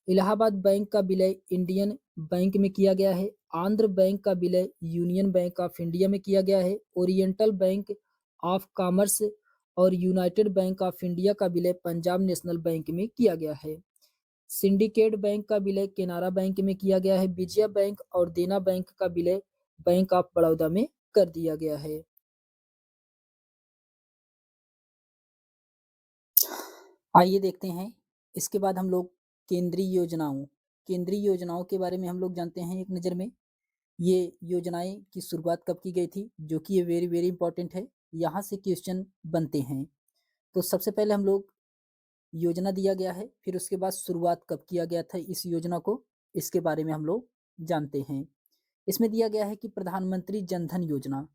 A: इलाहाबाद बैंक का विलय इंडियन बैंक में किया गया है। आंध्र बैंक का विलय यूनियन बैंक ऑफ इंडिया में किया गया है। ओरिएंटल बैंक ऑफ कॉमर्स और यूनाइटेड बैंक ऑफ इंडिया का विलय पंजाब नेशनल बैंक में किया गया है। सिंडिकेट बैंक का विलय केनरा बैंक में किया गया है। विजया बैंक और देना बैंक का विलय बैंक ऑफ बड़ौदा में कर दिया गया है। आइए देखते हैं इसके बाद हम लोग केंद्रीय योजनाओं के बारे में हम लोग जानते हैं एक नज़र में। ये योजनाएं की शुरुआत कब की गई थी, जो कि ये वेरी वेरी इंपॉर्टेंट है, यहाँ से क्वेश्चन बनते हैं। तो सबसे पहले हम लोग योजना दिया गया है, फिर उसके बाद शुरुआत कब किया गया था इस योजना को, इसके बारे में हम लोग जानते हैं। इसमें दिया गया है कि प्रधानमंत्री जनधन योजना।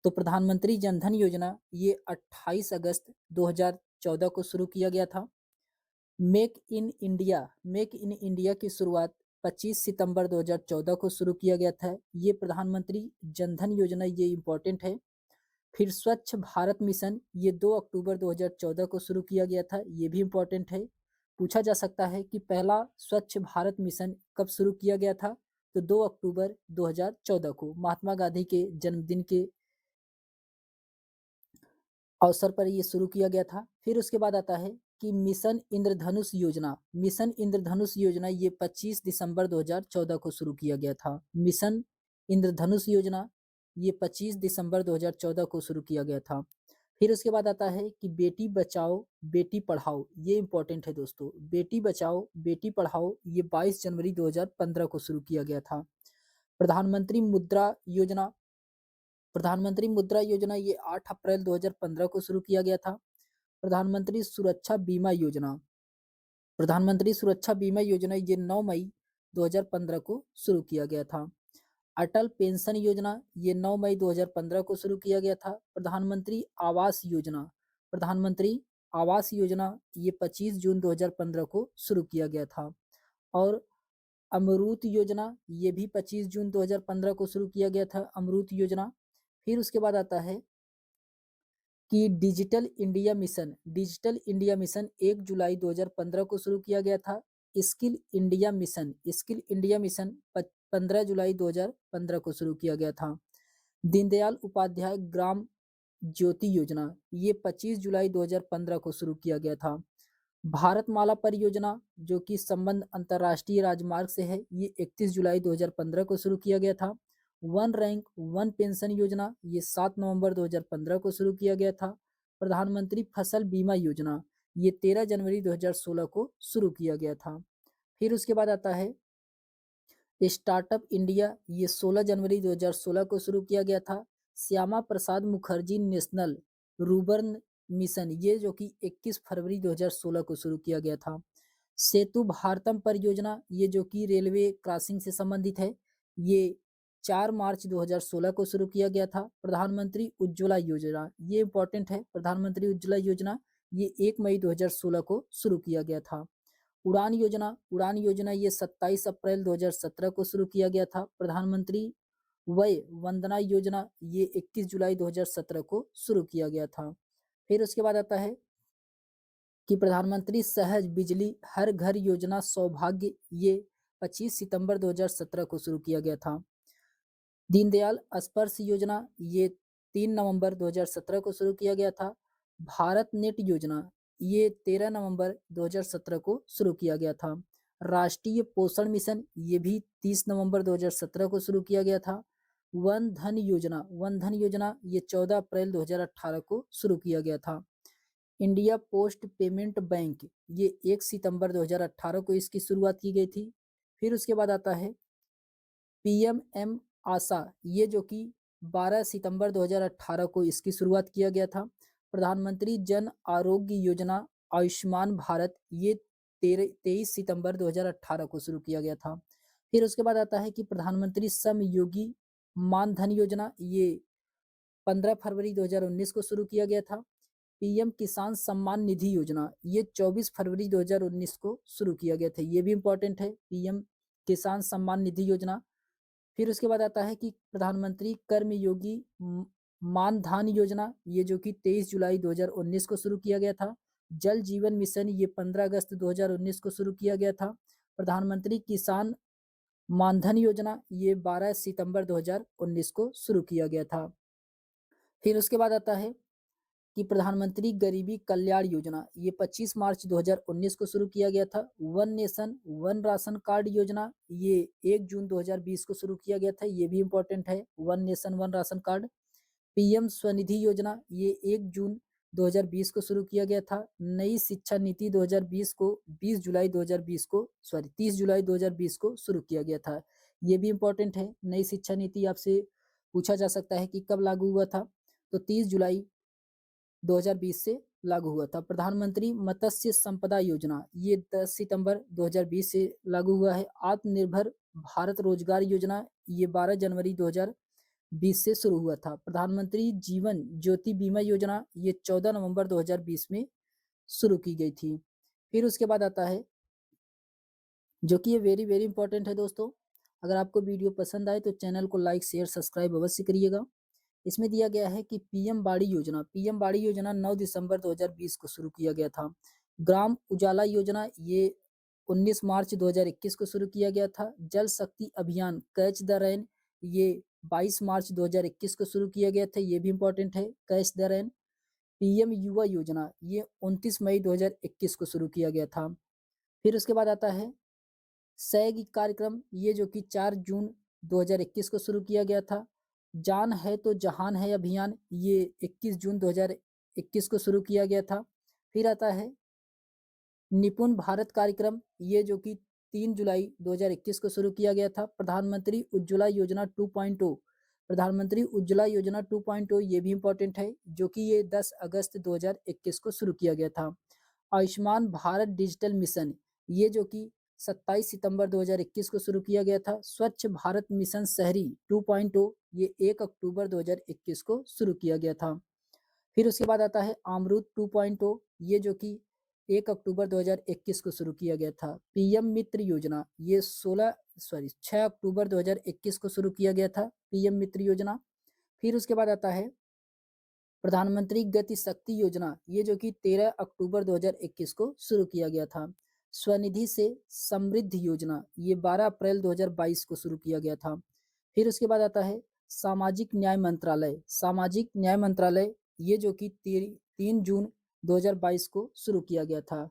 A: तो प्रधानमंत्री जनधन योजना ये 28 अगस्त 2014 को शुरू किया गया था। मेक इन इंडिया की शुरुआत 25 सितंबर 2014 को शुरू किया गया था। ये प्रधानमंत्री जनधन योजना ये इम्पोर्टेंट है। फिर स्वच्छ भारत मिशन ये 2 अक्टूबर 2014 को शुरू किया गया था, ये भी इम्पोर्टेंट है। पूछा जा सकता है कि पहला स्वच्छ भारत मिशन कब शुरू किया गया था? तो 2 अक्टूबर 2014 को महात्मा गांधी के जन्मदिन के अवसर पर ये शुरू किया गया था। फिर उसके बाद आता है कि मिशन इंद्रधनुष योजना ये 25 दिसंबर 2014 को शुरू किया गया था। मिशन इंद्रधनुष योजना ये 25 दिसंबर 2014 को शुरू किया गया था। फिर उसके बाद आता है कि बेटी बचाओ बेटी पढ़ाओ, ये इंपॉर्टेंट है दोस्तों। बेटी बचाओ बेटी पढ़ाओ ये 22 जनवरी 2015 को शुरू किया गया था। प्रधानमंत्री मुद्रा योजना प्रधानमंत्री मुद्रा योजना ये 8 अप्रैल 2015 को शुरू किया गया था। प्रधानमंत्री सुरक्षा बीमा योजना प्रधानमंत्री सुरक्षा बीमा योजना ये 9 मई 2015 को शुरू किया गया था। अटल पेंशन योजना ये 9 मई 2015 को शुरू किया गया था। प्रधानमंत्री आवास योजना ये 25 जून 2015 को शुरू किया गया था। और अमरूत योजना ये भी 25 जून 2015 को शुरू किया गया था, अमरूत योजना। फिर उसके बाद आता है कि डिजिटल इंडिया मिशन 1 जुलाई 2015 को शुरू किया गया था। स्किल इंडिया मिशन 15 जुलाई 2015 को शुरू किया गया था। दीनदयाल उपाध्याय ग्राम ज्योति योजना ये 25 जुलाई 2015 को शुरू किया गया था। भारतमाला परियोजना जो कि संबंध अंतर्राष्ट्रीय राजमार्ग से है, ये 31 जुलाई 2015 को शुरू किया गया था। वन रैंक वन पेंशन योजना ये 7 नवंबर 2015 को शुरू किया गया था। प्रधानमंत्री फसल बीमा योजना ये 13 जनवरी 2016 को शुरू किया गया था। फिर उसके बाद आता है स्टार्टअप इंडिया ये 16 जनवरी 2016 को शुरू किया गया था। Shyama Prasad Mukherjee national rurban mission ये जो कि 21 फरवरी 2016 को शुरू किया गया था। सेतु भारतम परियोजना ये जो कि रेलवे क्रॉसिंग से संबंधित है, ये 4 मार्च 2016 को शुरू किया गया था। प्रधानमंत्री उज्ज्वला योजना ये इंपॉर्टेंट है। प्रधानमंत्री उज्ज्वला योजना ये 1 मई 2016 को शुरू किया गया था। उड़ान योजना ये 27 अप्रैल 2017 को शुरू किया गया था। प्रधानमंत्री वय वंदना योजना ये 21 जुलाई 2017 को शुरू किया गया था। फिर उसके बाद आता है कि प्रधानमंत्री सहज बिजली हर घर योजना सौभाग्य ये 25 सितंबर 2017 को शुरू किया गया था। दीनदयाल स्पर्श योजना ये 3 नवंबर 2017 को शुरू किया गया था। भारत नेट योजना ये 13 नवंबर 2017 को शुरू किया गया था। राष्ट्रीय पोषण मिशन ये भी 30 नवंबर 2017 को शुरू किया गया था। वन धन योजना ये 14 अप्रैल 2018 को शुरू किया गया था। इंडिया पोस्ट पेमेंट बैंक ये 1 सितंबर 2018 को इसकी शुरुआत की गई थी। फिर उसके बाद आता है पीएमएम आशा ये जो कि 12 सितंबर 2018 को इसकी शुरुआत किया गया था। प्रधानमंत्री जन आरोग्य योजना आयुष्मान भारत ये 23 सितंबर 2018 को शुरू किया गया था। फिर उसके बाद आता है कि प्रधानमंत्री श्रम योगी मानधन योजना ये 15 फरवरी 2019 को शुरू किया गया था। पीएम किसान सम्मान निधि योजना ये 24 फरवरी 2019 को शुरू किया गया था, ये भी इंपॉर्टेंट है, पीएम किसान सम्मान निधि योजना। फिर उसके बाद आता है कि प्रधानमंत्री कर्मयोगी मानधन योजना ये जो कि 23 जुलाई 2019 को शुरू किया गया था। जल जीवन मिशन ये 15 अगस्त 2019 को शुरू किया गया था। प्रधानमंत्री किसान मानधन योजना ये 12 सितंबर 2019 को शुरू किया गया था। फिर उसके बाद आता है कि प्रधानमंत्री गरीबी कल्याण योजना ये 25 मार्च 2019 को शुरू किया गया था। One nation one ration card योजना ये 1 जून 2020 को शुरू किया गया था, ये भी इंपॉर्टेंट है, one nation one ration card. PM Svanidhi योजना ये 1 जून 2020 को शुरू किया गया था। नई शिक्षा नीति 2020 को 20 जुलाई 2020 को 30 जुलाई 2020 को शुरू किया गया था, ये भी इंपॉर्टेंट है। नई शिक्षा नीति आपसे पूछा जा सकता है कि कब लागू हुआ था, तो 30 जुलाई 2020 से लागू हुआ था। प्रधानमंत्री मत्स्य संपदा योजना ये 10 सितंबर 2020 से लागू हुआ है। आत्मनिर्भर भारत रोजगार योजना ये 12 जनवरी 2020 से शुरू हुआ था। प्रधानमंत्री जीवन ज्योति बीमा योजना ये 14 नवंबर 2020 में शुरू की गई थी। फिर उसके बाद आता है जो कि ये वेरी वेरी इंपॉर्टेंट है दोस्तों। अगर आपको वीडियो पसंद आए तो चैनल को लाइक शेयर सब्सक्राइब अवश्य करिएगा। इसमें दिया गया है कि पीएम बाड़ी योजना 9 दिसंबर 2020 को शुरू किया गया था। ग्राम उजाला योजना ये 19 मार्च 2021 को शुरू किया गया था। जल शक्ति अभियान कैच द रैन ये 22 मार्च 2021 को शुरू किया गया था, ये भी इंपॉर्टेंट है कैच द रैन। पीएम युवा योजना ये 29 मई 2021 को शुरू किया गया था। फिर उसके बाद आता है सैग कार्यक्रम, ये जो कि 4 जून 2021 को शुरू किया गया था। जान है तो जहान है अभियान ये 21 जून 2021 को शुरू किया गया था। फिर आता है निपुण भारत कार्यक्रम, ये जो कि 3 जुलाई 2021 को शुरू किया गया था। प्रधानमंत्री उज्ज्वला योजना 2.0, प्रधानमंत्री उज्ज्वला योजना 2.0 ये भी इंपॉर्टेंट है, जो कि ये 10 अगस्त 2021 को शुरू किया गया था। आयुष्मान भारत डिजिटल मिशन, ये जो कि 27 सितंबर 2021 को शुरू किया गया था। स्वच्छ भारत मिशन शहरी 2.0 ये 1 अक्टूबर 2021 को शुरू किया गया था। फिर उसके बाद आता है अमरूद 2.0, ये जो कि 1 अक्टूबर 2021 को शुरू किया गया था। पीएम मित्र योजना ये 6 अक्टूबर 2021 को शुरू किया गया था, पीएम मित्र योजना। फिर उसके बाद आता है प्रधानमंत्री गति शक्ति योजना, ये जो कि 13 अक्टूबर 2021 को शुरू किया गया था। स्वनिधि से समृद्धि योजना ये 12 अप्रैल 2022 को शुरू किया गया था। फिर उसके बाद आता है सामाजिक न्याय मंत्रालय ये जो कि 3 जून 2022 को शुरू किया गया था।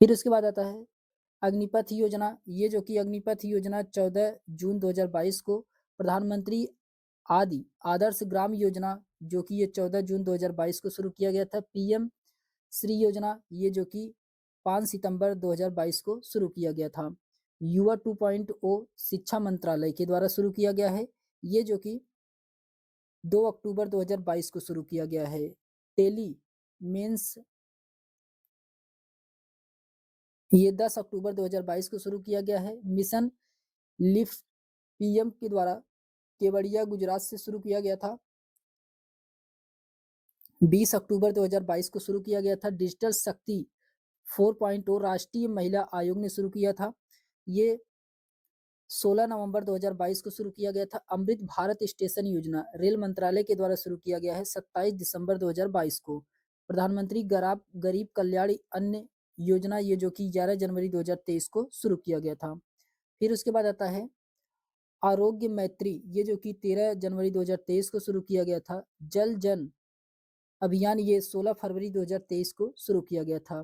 A: फिर उसके बाद आता है अग्निपथ योजना, ये जो कि अग्निपथ योजना 14 जून 2022 को। प्रधानमंत्री आदर्श ग्राम योजना जो कि ये 14 जून 2022 को शुरू किया गया था। पीएम श्री योजना ये जो कि 5 सितंबर 2022 को शुरू किया गया था। युवा 2.0 शिक्षा मंत्रालय के द्वारा शुरू किया गया है, ये जो कि 2 अक्टूबर 2022 को शुरू किया गया है। टेली मेंस ये 10 अक्टूबर 2022 को शुरू किया गया है। मिशन लिफ्ट पीएम के द्वारा केवड़िया गुजरात से शुरू किया गया था। 20 अक्टूबर 2022 को शुरू किया गया था। डिजिटल शक्ति 4.0 राष्ट्रीय महिला आयोग ने शुरू किया था, ये 16 नवंबर 2022 को शुरू किया गया था। अमृत भारत स्टेशन योजना रेल मंत्रालय के द्वारा शुरू किया गया है 27 दिसंबर 2022 को। प्रधानमंत्री गरीब कल्याण अन्न योजना ये जो कि 11 जनवरी 2023 को शुरू किया गया था। फिर उसके बाद आता है आरोग्य मैत्री, ये जो कि 13 जनवरी 2023 को शुरू किया गया था। जल जन अभियान ये 16 फरवरी 2023 को शुरू किया गया था।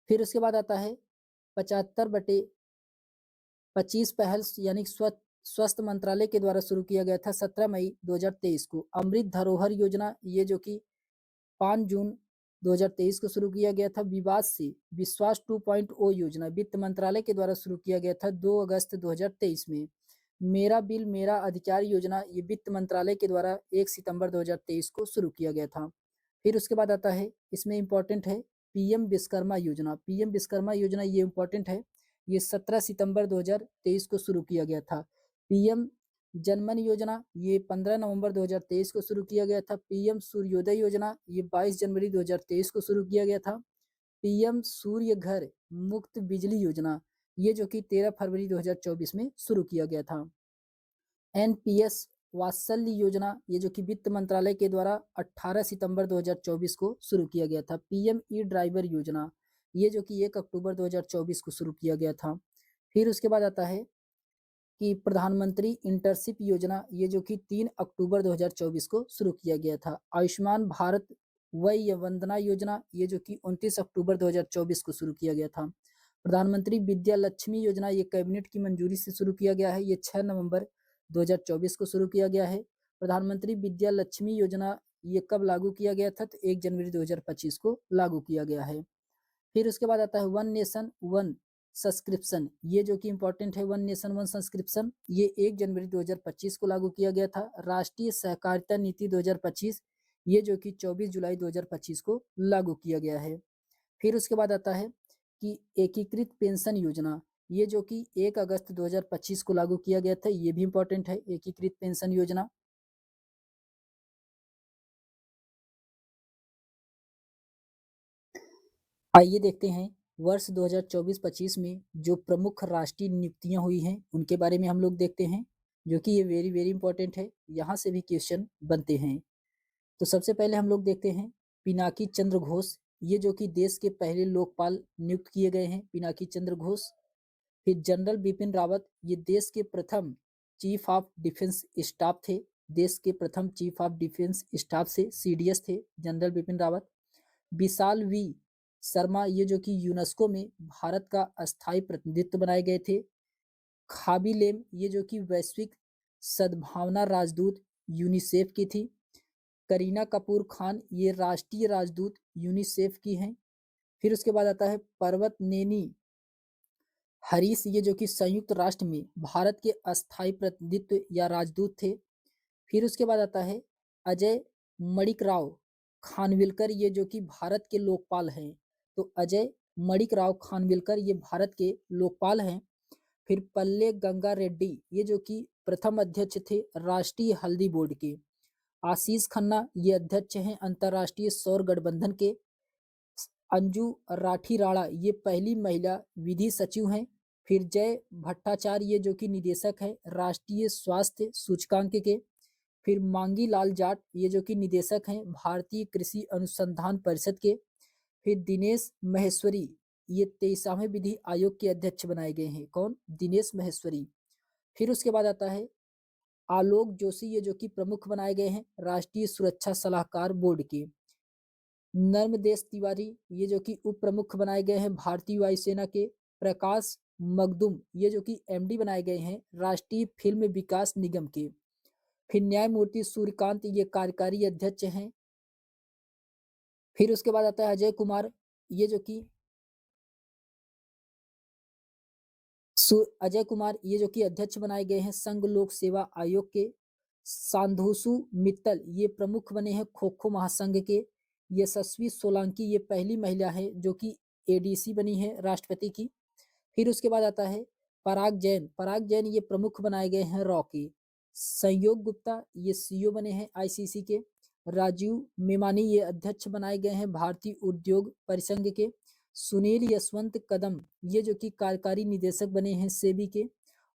A: फिर उसके बाद आता है 75/25 पहल यानी स्वास्थ्य मंत्रालय के द्वारा शुरू किया गया था 17 मई 2023 को। अमृत धरोहर योजना ये जो कि 5 जून 2023 को शुरू किया गया था। विवाद से विश्वास 2.0 योजना वित्त मंत्रालय के द्वारा शुरू किया गया था 2 अगस्त 2023 में। मेरा बिल मेरा अधिकार योजना ये वित्त मंत्रालय के द्वारा 1 सितंबर 2023 को शुरू किया गया था। फिर उसके बाद आता है इसमें इंपॉर्टेंट है पीएम विश्वकर्मा योजना। पीएम विश्वकर्मा योजना ये इंपॉर्टेंट है, ये 17 सितंबर 2023 को शुरू किया गया था। पीएम जनमन योजना ये 15 नवंबर 2023 को शुरू किया गया था। पीएम सूर्योदय योजना ये 22 जनवरी 2023 को शुरू किया गया था। पीएम सूर्य घर मुफ्त बिजली योजना ये जो कि 13 फरवरी 2024 में शुरू किया गया था। एनपीएस वात्सल्य योजना ये जो कि वित्त मंत्रालय के द्वारा 18 सितंबर 2024 को शुरू किया गया था। पीएम ई ड्राइवर योजना ये जो कि 1 अक्टूबर 2024 को शुरू किया गया था। फिर उसके बाद आता है कि प्रधानमंत्री इंटर्नशिप योजना ये जो कि 3 अक्टूबर 2024 को शुरू किया गया था। आयुष्मान भारत वय वंदना योजना ये जो कि 29 अक्टूबर 2024 को शुरू किया गया था। प्रधानमंत्री विद्या लक्ष्मी योजना ये कैबिनेट की मंजूरी से शुरू किया गया है, ये 6 नवंबर 2024 को शुरू किया गया है। प्रधानमंत्री विद्या लक्ष्मी योजना ये कब लागू किया गया था, तो 1 जनवरी 2025 को लागू किया गया है। फिर उसके बाद आता है वन नेशन वन सब्सक्रिप्शन ये जो कि इंपॉर्टेंट है। वन नेशन वन सब्सक्रिप्शन ये 1 जनवरी 2025 को लागू किया गया था। राष्ट्रीय सहकारिता नीति 2025 ये जो कि 24 जुलाई 2025 को लागू किया गया है। फिर उसके बाद आता है कि एकीकृत पेंशन योजना ये जो कि 1 अगस्त 2025 को लागू किया गया था, ये भी इंपॉर्टेंट है एकीकृत पेंशन योजना। आइए देखते हैं वर्ष 2024-25 में जो प्रमुख राष्ट्रीय नियुक्तियां हुई हैं उनके बारे में हम लोग देखते हैं, जो कि ये वेरी वेरी इंपॉर्टेंट है। यहाँ से भी क्वेश्चन बनते हैं। तो सबसे पहले हम लोग देखते हैं पिनाकी चंद्र घोष, ये जो कि देश के पहले लोकपाल नियुक्त किए गए हैं, पिनाकी चंद्र घोष। फिर जनरल बिपिन रावत, ये देश के प्रथम चीफ ऑफ डिफेंस स्टाफ थे, देश के प्रथम चीफ ऑफ डिफेंस स्टाफ से सीडीएस थे जनरल बिपिन रावत। विशाल वी शर्मा, ये जो कि यूनेस्को में भारत का अस्थायी प्रतिनिधित्व बनाए गए थे। खाबी लेम, ये जो कि वैश्विक सद्भावना राजदूत यूनिसेफ की थी। करीना कपूर खान, ये राष्ट्रीय राजदूत यूनिसेफ की हैं। फिर उसके बाद आता है पर्वत नेनी हरीश, ये जो कि संयुक्त राष्ट्र में भारत के अस्थायी प्रतिनिधित्व या राजदूत थे। फिर उसके बाद आता है अजय मणिकराव खानविलकर, ये जो कि भारत के लोकपाल हैं। तो अजय मणिकराव खानविलकर ये भारत के लोकपाल हैं। फिर पल्ले गंगा रेड्डी, ये जो कि प्रथम अध्यक्ष थे राष्ट्रीय हल्दी बोर्ड के। आशीष खन्ना, ये अध्यक्ष हैं अंतर्राष्ट्रीय सौर गठबंधन के। अंजू राठी राणा, ये पहली महिला विधि सचिव हैं। फिर जय भट्टाचार्य, ये जो कि निदेशक है राष्ट्रीय स्वास्थ्य सूचकांक के। फिर मांगी लाल जाट, ये जो कि निदेशक हैं भारतीय कृषि अनुसंधान परिषद के। फिर दिनेश महेश्वरी, ये 23वें विधि आयोग के अध्यक्ष बनाए गए हैं। कौन? दिनेश महेश्वरी। फिर उसके बाद आता है आलोक जोशी, ये जो कि प्रमुख बनाए गए हैं राष्ट्रीय सुरक्षा सलाहकार बोर्ड के। नर्मदेश तिवारी, ये जो कि उप प्रमुख बनाए गए हैं भारतीय वायुसेना के। प्रकाश मखदूम, ये जो कि एमडी बनाए गए हैं राष्ट्रीय फिल्म विकास निगम के। फिर न्यायमूर्ति सूर्यकांत, ये कार्यकारी अध्यक्ष हैं। फिर उसके बाद आता है अजय कुमार, ये जो कि अजय कुमार, ये जो कि अध्यक्ष बनाए गए हैं संघ लोक सेवा आयोग के। सांधुसु मित्तल, ये प्रमुख बने हैं खो खो महासंघ के। यशस्वी सोलंकी, ये पहली महिला है जो कि एडीसी बनी है राष्ट्रपति की। फिर उसके बाद आता है पराग जैन ये प्रमुख बनाए गए हैं रॉ के। संयोग गुप्ता, ये सीईओ बने हैं आईसीसी के। राजीव मेमानी, ये अध्यक्ष बनाए गए हैं भारतीय उद्योग परिसंघ के। सुनील यशवंत कदम, ये जो कि कार्यकारी निदेशक बने हैं सेबी के।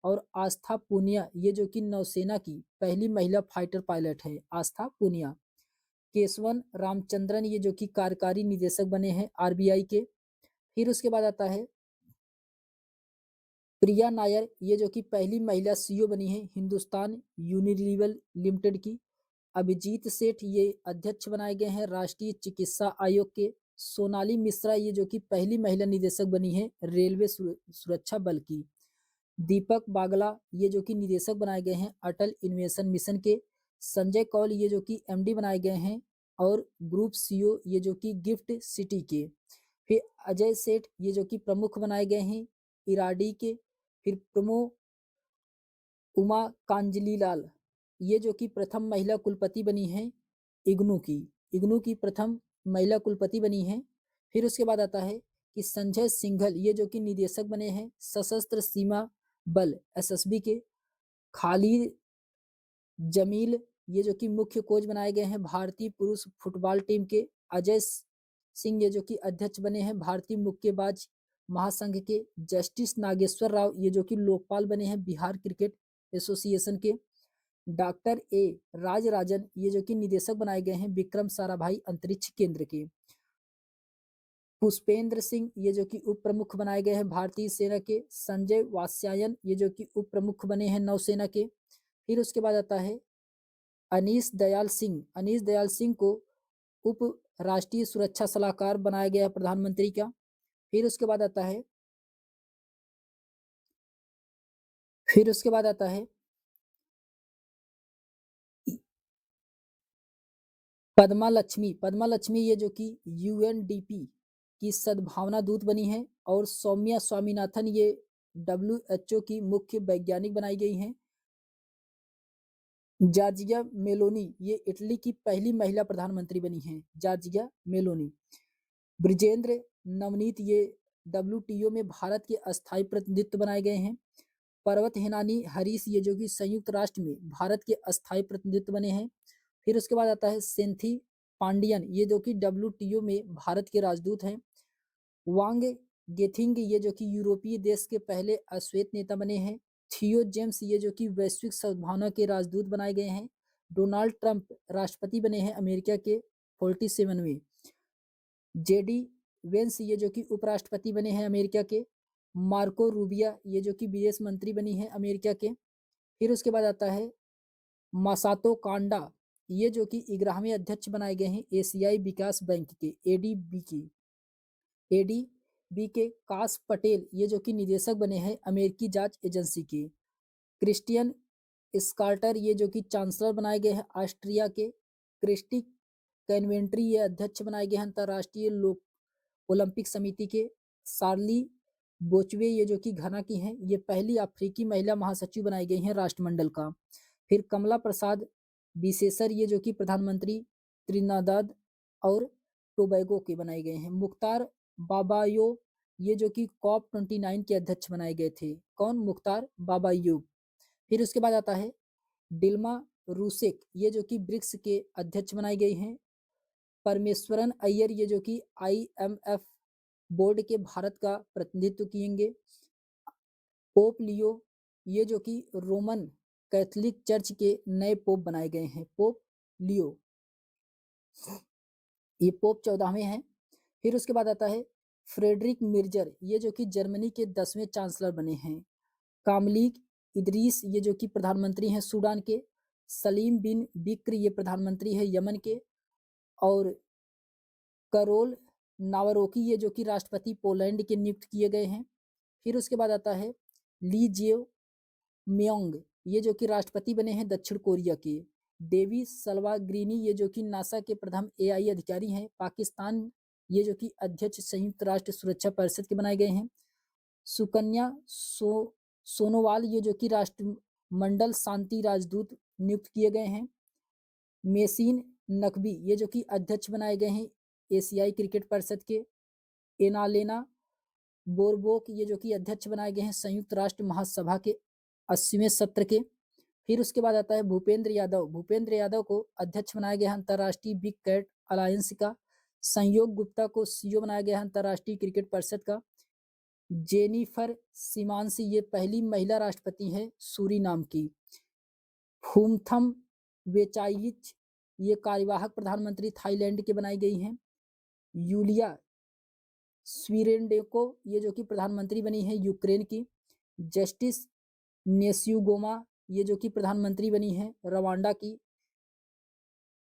A: और आस्था पूनिया, ये जो कि नौसेना की पहली महिला फाइटर पायलट है आस्था पूनिया। केशवन रामचंद्रन, ये जो कि कार्यकारी निदेशक बने हैं आरबीआई के। फिर उसके बाद आता है प्रिया नायर, ये जो कि पहली महिला सीईओ बनी है हिंदुस्तान यूनिलीवर लिमिटेड की। अभिजीत सेठ, ये अध्यक्ष बनाए गए हैं राष्ट्रीय चिकित्सा आयोग के। सोनाली मिश्रा, ये जो कि पहली महिला निदेशक बनी है रेलवे सुरक्षा बल की। दीपक बागला, ये जो कि निदेशक बनाए गए हैं अटल इनोवेशन मिशन के। संजय कौल, ये जो कि एमडी बनाए गए हैं और ग्रुप सीईओ, ये जो कि गिफ्ट सिटी के। फिर अजय सेठ, ये जो कि प्रमुख बनाए गए हैं इराडी के। फिर प्रमो उमा कांजलीलाल, ये जो कि प्रथम महिला कुलपति बनी है इग्नू की प्रथम महिला कुलपति बनी है। फिर उसके बाद आता है कि संजय सिंघल, ये जो कि निदेशक बने हैं सशस्त्र सीमा बल एसएसबी के। खालिद जमील, ये जो कि मुख्य कोच बनाए गए हैं भारतीय पुरुष फुटबॉल टीम के। अजय सिंह, ये जो कि अध्यक्ष बने हैं भारतीय मुक्केबाज महासंघ के। जस्टिस नागेश्वर राव, ये जो कि लोकपाल बने हैं बिहार क्रिकेट एसोसिएशन के। डॉक्टर ए राजराजन, ये जो कि निदेशक बनाए गए हैं विक्रम साराभाई अंतरिक्ष केंद्र के। पुष्पेंद्र सिंह, ये जो कि उप प्रमुख बनाए गए हैं भारतीय सेना के। संजय वात्स्यायन, ये जो कि उप प्रमुख बने हैं नौसेना के। फिर उसके बाद आता है अनीश दयाल सिंह को उप राष्ट्रीय सुरक्षा सलाहकार बनाया गया है प्रधानमंत्री का। फिर उसके बाद आता है पद्मा लक्ष्मी, ये जो कि यूएनडीपी की सद्भावना दूत बनी है। और सौम्या स्वामीनाथन, ये डब्ल्यूएचओ की मुख्य वैज्ञानिक बनाई गई हैं। जॉर्जिया मेलोनी, ये इटली की पहली महिला प्रधानमंत्री बनी हैं जॉर्जिया मेलोनी। ब्रिजेंद्र नवनीत, ये डब्ल्यूटीओ में भारत के अस्थायी प्रतिनिधित्व बनाए गए हैं। पर्वत हिनानी हरीश, ये जो कि संयुक्त राष्ट्र में भारत के अस्थायी प्रतिनिधित्व बने हैं। फिर उसके बाद आता है सेंथी पांडियन, ये जो कि डब्ल्यूटीओ में भारत के राजदूत हैं। वांग गेथिंग ये जो कि यूरोपीय देश के पहले अश्वेत नेता बने हैं। थियो जेम्स ये जो कि वैश्विक सद्भावना के राजदूत बनाए गए हैं। डोनाल्ड ट्रंप राष्ट्रपति बने हैं अमेरिका के 47वें। जेडी वेंस ये जो कि उपराष्ट्रपति बने हैं अमेरिका के। मार्को रूबिया ये जो कि विदेश मंत्री बनी है अमेरिका के। फिर उसके बाद आता है मासातो कांडा ये जो कि 11वें अध्यक्ष बनाए गए हैं एशियाई विकास बैंक के एडीबी के। काश पटेल ये जो कि निदेशक बने हैं अमेरिकी जांच एजेंसी के। क्रिस्टियन स्कार्टर ये जो कि चांसलर बनाए गए हैं ऑस्ट्रिया के। क्रिस्टी कन्वेंट्री ये अध्यक्ष बनाए गए हैं अंतर्राष्ट्रीय लोक ओलंपिक समिति के। शार्ली बोचवे ये जो कि घना की हैं ये पहली अफ्रीकी महिला महासचिव बनाई गई हैं राष्ट्रमंडल का। फिर कमला प्रसाद बिसेसर ये जो कि प्रधानमंत्री त्रिनादाद और टोबैगो के बनाए गए हैं। मुख्तार बाबायो ये जो कि COP29 के अध्यक्ष बनाए गए थे। कौन? मुख्तार बाबायो। फिर उसके बाद आता है डिल्मा रूसेक ये जो कि ब्रिक्स के अध्यक्ष बनाई गई हैं। परमेश्वरन अय्यर ये जो कि IMF बोर्ड के भारत का प्रतिनिधित्व किएंगे। पोप लियो ये जो कि रोमन कैथोलिक चर्च के नए पोप बनाए गए हैं। पोप लियो ये पोप 14वें हैं। फिर उसके बाद आता है फ्रेडरिक मिर्जर ये जो कि जर्मनी के 10वें चांसलर बने हैं। कामलीग इदरीस ये जो कि प्रधानमंत्री हैं सूडान के। सलीम बिन बिक्र ये प्रधानमंत्री है यमन के। और करोल नावरोकी ये जो कि राष्ट्रपति पोलैंड के नियुक्त किए गए हैं। फिर उसके बाद आता है ली जियो म्योंग ये जो कि राष्ट्रपति बने हैं दक्षिण कोरिया के। डेवी सल्वाग्रीनी ये जो कि नासा के प्रथम AI अधिकारी हैं पाकिस्तान ये जो कि अध्यक्ष संयुक्त राष्ट्र सुरक्षा परिषद के बनाए गए हैं। सुकन्या सोनोवाल ये जो कि राष्ट्रमंडल शांति राजदूत नियुक्त किए गए हैं। मेसिन नकवी ये जो कि अध्यक्ष बनाए गए हैं एशियाई क्रिकेट परिषद के। एनालेना बोरबोक ये जो कि अध्यक्ष बनाए गए हैं संयुक्त राष्ट्र महासभा के 80वें सत्र के। फिर उसके बाद आता है भूपेंद्र यादव को अध्यक्ष बनाया गया है अंतर्राष्ट्रीय बिग कैट अलायंस का। संयोग गुप्ता को CEO बनाया गया है अंतर्राष्ट्रीय क्रिकेट परिषद का। जेनिफर सिमांसी ये पहली महिला राष्ट्रपति है सूरीनाम की। फूमथम वेचाइच ये कार्यवाहक प्रधानमंत्री थाईलैंड के बनाई गई हैं। यूलिया स्वीरेंडेको ये जो कि प्रधानमंत्री बनी है यूक्रेन की। जस्टिस नेस्युगोमा ये जो कि प्रधानमंत्री बनी है रवांडा की।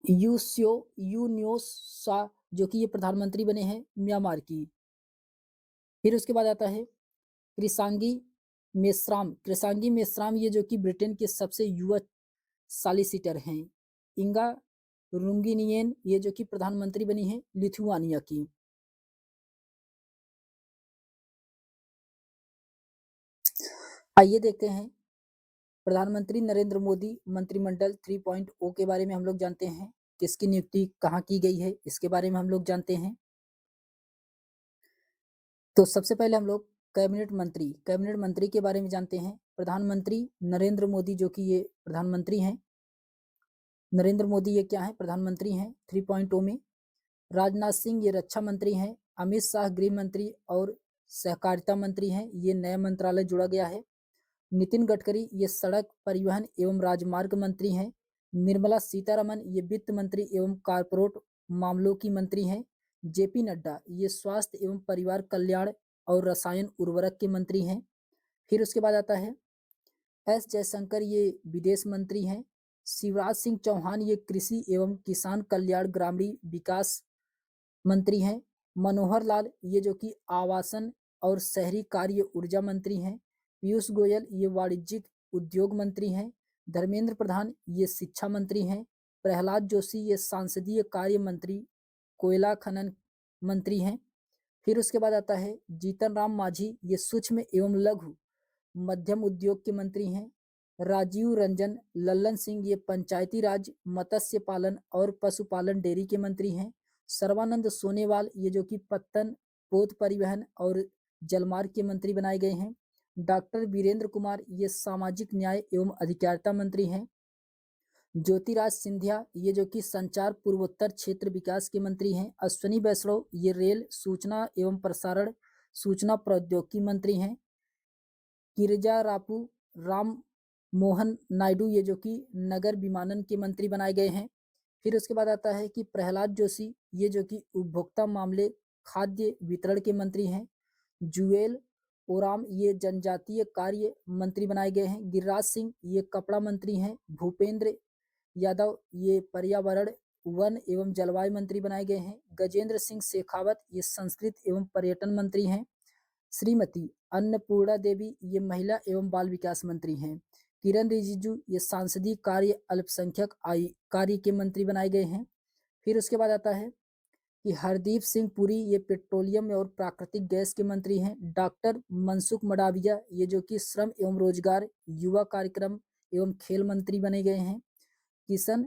A: यून्योसा जो कि ये प्रधानमंत्री बने हैं म्यांमार की। फिर उसके बाद आता है कृसांगी मेश्राम ये जो कि ब्रिटेन के सबसे युवा सॉलिसिटर हैं। इंगा रुंगिनियन ये जो कि प्रधानमंत्री बनी है लिथुआनिया की। आइए देखते हैं प्रधानमंत्री नरेंद्र मोदी मंत्रिमंडल 3.0 के बारे में हम लोग जानते हैं। किसकी नियुक्ति कहाँ की गई है इसके बारे में हम लोग जानते हैं। तो सबसे पहले हम लोग कैबिनेट मंत्री के बारे में जानते हैं। प्रधानमंत्री नरेंद्र मोदी जो कि ये प्रधानमंत्री हैं। नरेंद्र मोदी ये क्या है? प्रधानमंत्री हैं 3.0 में। राजनाथ सिंह ये रक्षा मंत्री हैं। अमित शाह गृह मंत्री और सहकारिता मंत्री हैं। ये नया मंत्रालय जुड़ा गया है। नितिन गडकरी ये सड़क परिवहन एवं राजमार्ग मंत्री हैं। निर्मला सीतारमन ये वित्त मंत्री एवं कारपोरेट मामलों की मंत्री हैं। JP नड्डा ये स्वास्थ्य एवं परिवार कल्याण और रसायन उर्वरक के मंत्री हैं। फिर उसके बाद आता है S जयशंकर ये विदेश मंत्री हैं। शिवराज सिंह चौहान ये कृषि एवं किसान कल्याण ग्रामीण विकास मंत्री हैं। मनोहर लाल ये जो कि आवासन और शहरी कार्य ऊर्जा मंत्री हैं। पीयूष गोयल ये वाणिज्यिक उद्योग मंत्री हैं। धर्मेंद्र प्रधान ये शिक्षा मंत्री हैं। प्रहलाद जोशी ये सांसदीय कार्य मंत्री कोयला खनन मंत्री हैं। फिर उसके बाद आता है जीतन राम मांझी ये सूक्ष्म एवं लघु मध्यम उद्योग के मंत्री हैं। राजीव रंजन लल्लन सिंह ये पंचायती राज मत्स्य पालन और पशुपालन डेयरी के मंत्री हैं। सर्बानंद सोनेवाल ये जो कि पत्तन पोत परिवहन और जलमार्ग के मंत्री बनाए गए हैं। डॉक्टर वीरेंद्र कुमार ये सामाजिक न्याय एवं अधिकारिता मंत्री हैं। ज्योतिराज सिंधिया ये जो कि संचार पूर्वोत्तर क्षेत्र विकास के मंत्री हैं। अश्विनी वैष्णव ये रेल सूचना एवं प्रसारण सूचना प्रौद्योगिकी मंत्री हैं। किरजारापू राम मोहन नायडू ये जो कि नगर विमानन के मंत्री बनाए गए हैं। फिर उसके बाद आता है कि प्रहलाद जोशी ये जो कि उपभोक्ता मामले खाद्य वितरण के मंत्री हैं। जुएल ओराम ये जनजातीय कार्य मंत्री बनाए गए हैं। गिरिराज सिंह ये कपड़ा मंत्री हैं। भूपेंद्र यादव ये पर्यावरण वन एवं जलवायु मंत्री बनाए गए हैं। गजेंद्र सिंह शेखावत ये संस्कृति एवं पर्यटन मंत्री हैं। श्रीमती अन्नपूर्णा देवी ये महिला एवं बाल विकास मंत्री हैं। किरण रिजिजू ये सांसदीय कार्य अल्पसंख्यक कार्य के मंत्री बनाए गए हैं। फिर उसके बाद आता है कि हरदीप सिंह पुरी ये पेट्रोलियम और प्राकृतिक गैस के मंत्री हैं। डॉक्टर मनसुख मंडाविया ये जो कि श्रम एवं रोजगार युवा कार्यक्रम एवं खेल मंत्री बने गए हैं। किशन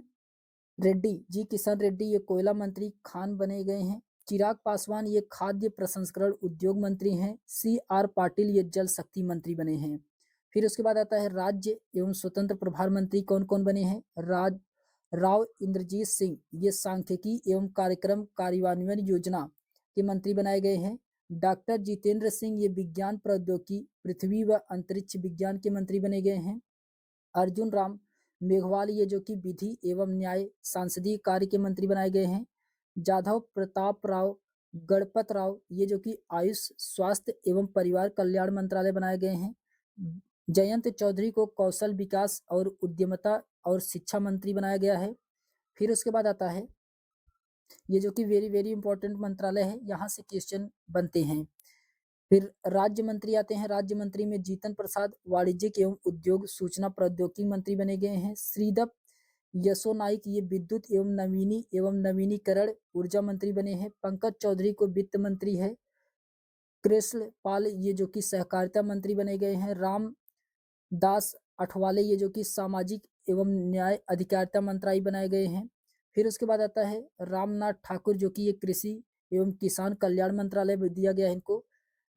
A: रेड्डी ये कोयला मंत्री खान बने गए हैं। चिराग पासवान ये खाद्य प्रसंस्करण उद्योग मंत्री हैं। CR पाटिल ये जल शक्ति मंत्री बने हैं। फिर उसके बाद आता है राज्य एवं स्वतंत्र प्रभार मंत्री कौन कौन बने हैं। राव इंद्रजीत सिंह ये सांख्यिकी एवं कार्यक्रम कार्यान्वयन योजना के मंत्री बनाए गए हैं। डॉक्टर जितेंद्र सिंह ये विज्ञान प्रौद्योगिकी पृथ्वी व अंतरिक्ष विज्ञान के मंत्री बने गए हैं। अर्जुन राम मेघवाल ये जो कि विधि एवं न्याय सांसदीय कार्य के मंत्री बनाए गए हैं। जाधव प्रताप राव गणपत राव ये जो कि आयुष स्वास्थ्य एवं परिवार कल्याण मंत्रालय बनाए गए हैं। जयंत चौधरी को कौशल विकास और उद्यमिता और शिक्षा मंत्री बनाया गया है। फिर उसके बाद आता है ये जो कि वेरी वेरी इंपॉर्टेंट मंत्रालय है, यहाँ से क्वेश्चन बनते हैं। फिर राज्य मंत्री आते हैं। राज्य मंत्री में जीतन प्रसाद वाणिज्यिक एवं उद्योग सूचना प्रौद्योगिकी मंत्री बने गए हैं। श्रीदप यशो नाइक ये विद्युत एवं नवीनीकरण ऊर्जा मंत्री बने हैं। पंकज चौधरी को वित्त मंत्री है। कृष्ण पाल ये जो कि सहकारिता मंत्री बने गए हैं। राम दास अठवाले ये जो कि सामाजिक एवं न्याय अधिकारिता मंत्रालय बनाए गए हैं। फिर उसके बाद आता है रामनाथ ठाकुर जो कि ये कृषि एवं किसान कल्याण मंत्रालय दिया गया है इनको।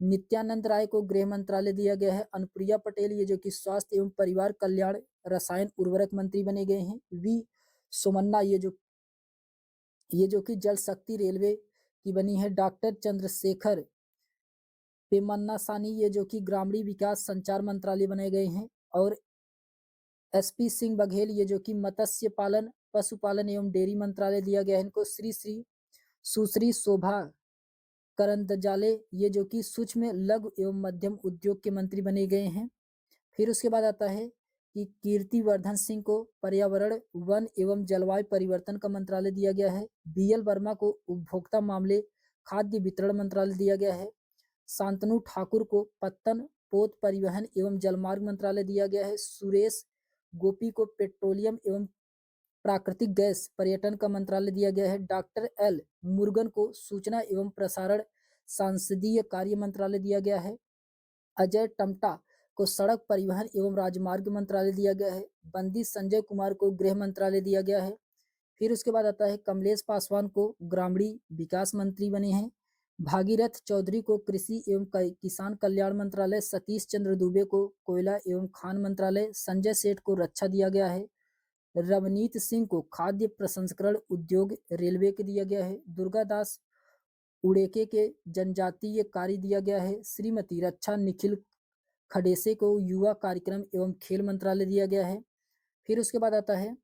A: नित्यानंद राय को गृह मंत्रालय दिया गया है। अनुप्रिया पटेल ये जो कि स्वास्थ्य एवं परिवार कल्याण रसायन उर्वरक मंत्री बने गए हैं। वी सोमन्ना ये जो कि जल शक्ति रेलवे की बनी है। डॉक्टर चंद्रशेखर पेमन्ना सानी ये जो कि ग्रामीण विकास संचार मंत्रालय बने गए हैं। और SP सिंह बघेल ये जो कि मत्स्य पालन पशुपालन एवं डेयरी मंत्रालय दिया गया है इनको। सुश्री शोभा करंदजाले ये जो कि सूक्ष्म लघु एवं मध्यम उद्योग के मंत्री बने गए हैं। फिर उसके बाद आता है कि कीर्तिवर्धन सिंह को पर्यावरण वन एवं जलवायु परिवर्तन का मंत्रालय दिया गया है। BL वर्मा को उपभोक्ता मामले खाद्य वितरण मंत्रालय दिया गया है। शांतनु ठाकुर को पत्तन पोत परिवहन एवं जलमार्ग मंत्रालय दिया गया है। सुरेश गोपी को पेट्रोलियम एवं प्राकृतिक गैस पर्यटन का मंत्रालय दिया गया है। डॉक्टर L मुरुगन को सूचना एवं प्रसारण संसदीय कार्य मंत्रालय दिया गया है। अजय टम्टा को सड़क परिवहन एवं राजमार्ग मंत्रालय दिया गया है। बंदी संजय कुमार को गृह मंत्रालय दिया गया है। फिर उसके बाद आता है कमलेश पासवान को ग्रामीण विकास मंत्री बने हैं। भागीरथ चौधरी को कृषि एवं किसान कल्याण मंत्रालय। सतीश चंद्र दुबे को कोयला एवं खान मंत्रालय। संजय सेठ को रक्षा दिया गया है। रवनीत सिंह को खाद्य प्रसंस्करण उद्योग रेलवे के दिया गया है। दुर्गा दास उड़ेके के जनजातीय कार्य दिया गया है। श्रीमती रक्षा निखिल खडेसे को युवा कार्यक्रम एवं खेल मंत्रालय दिया गया है। फिर उसके बाद आता है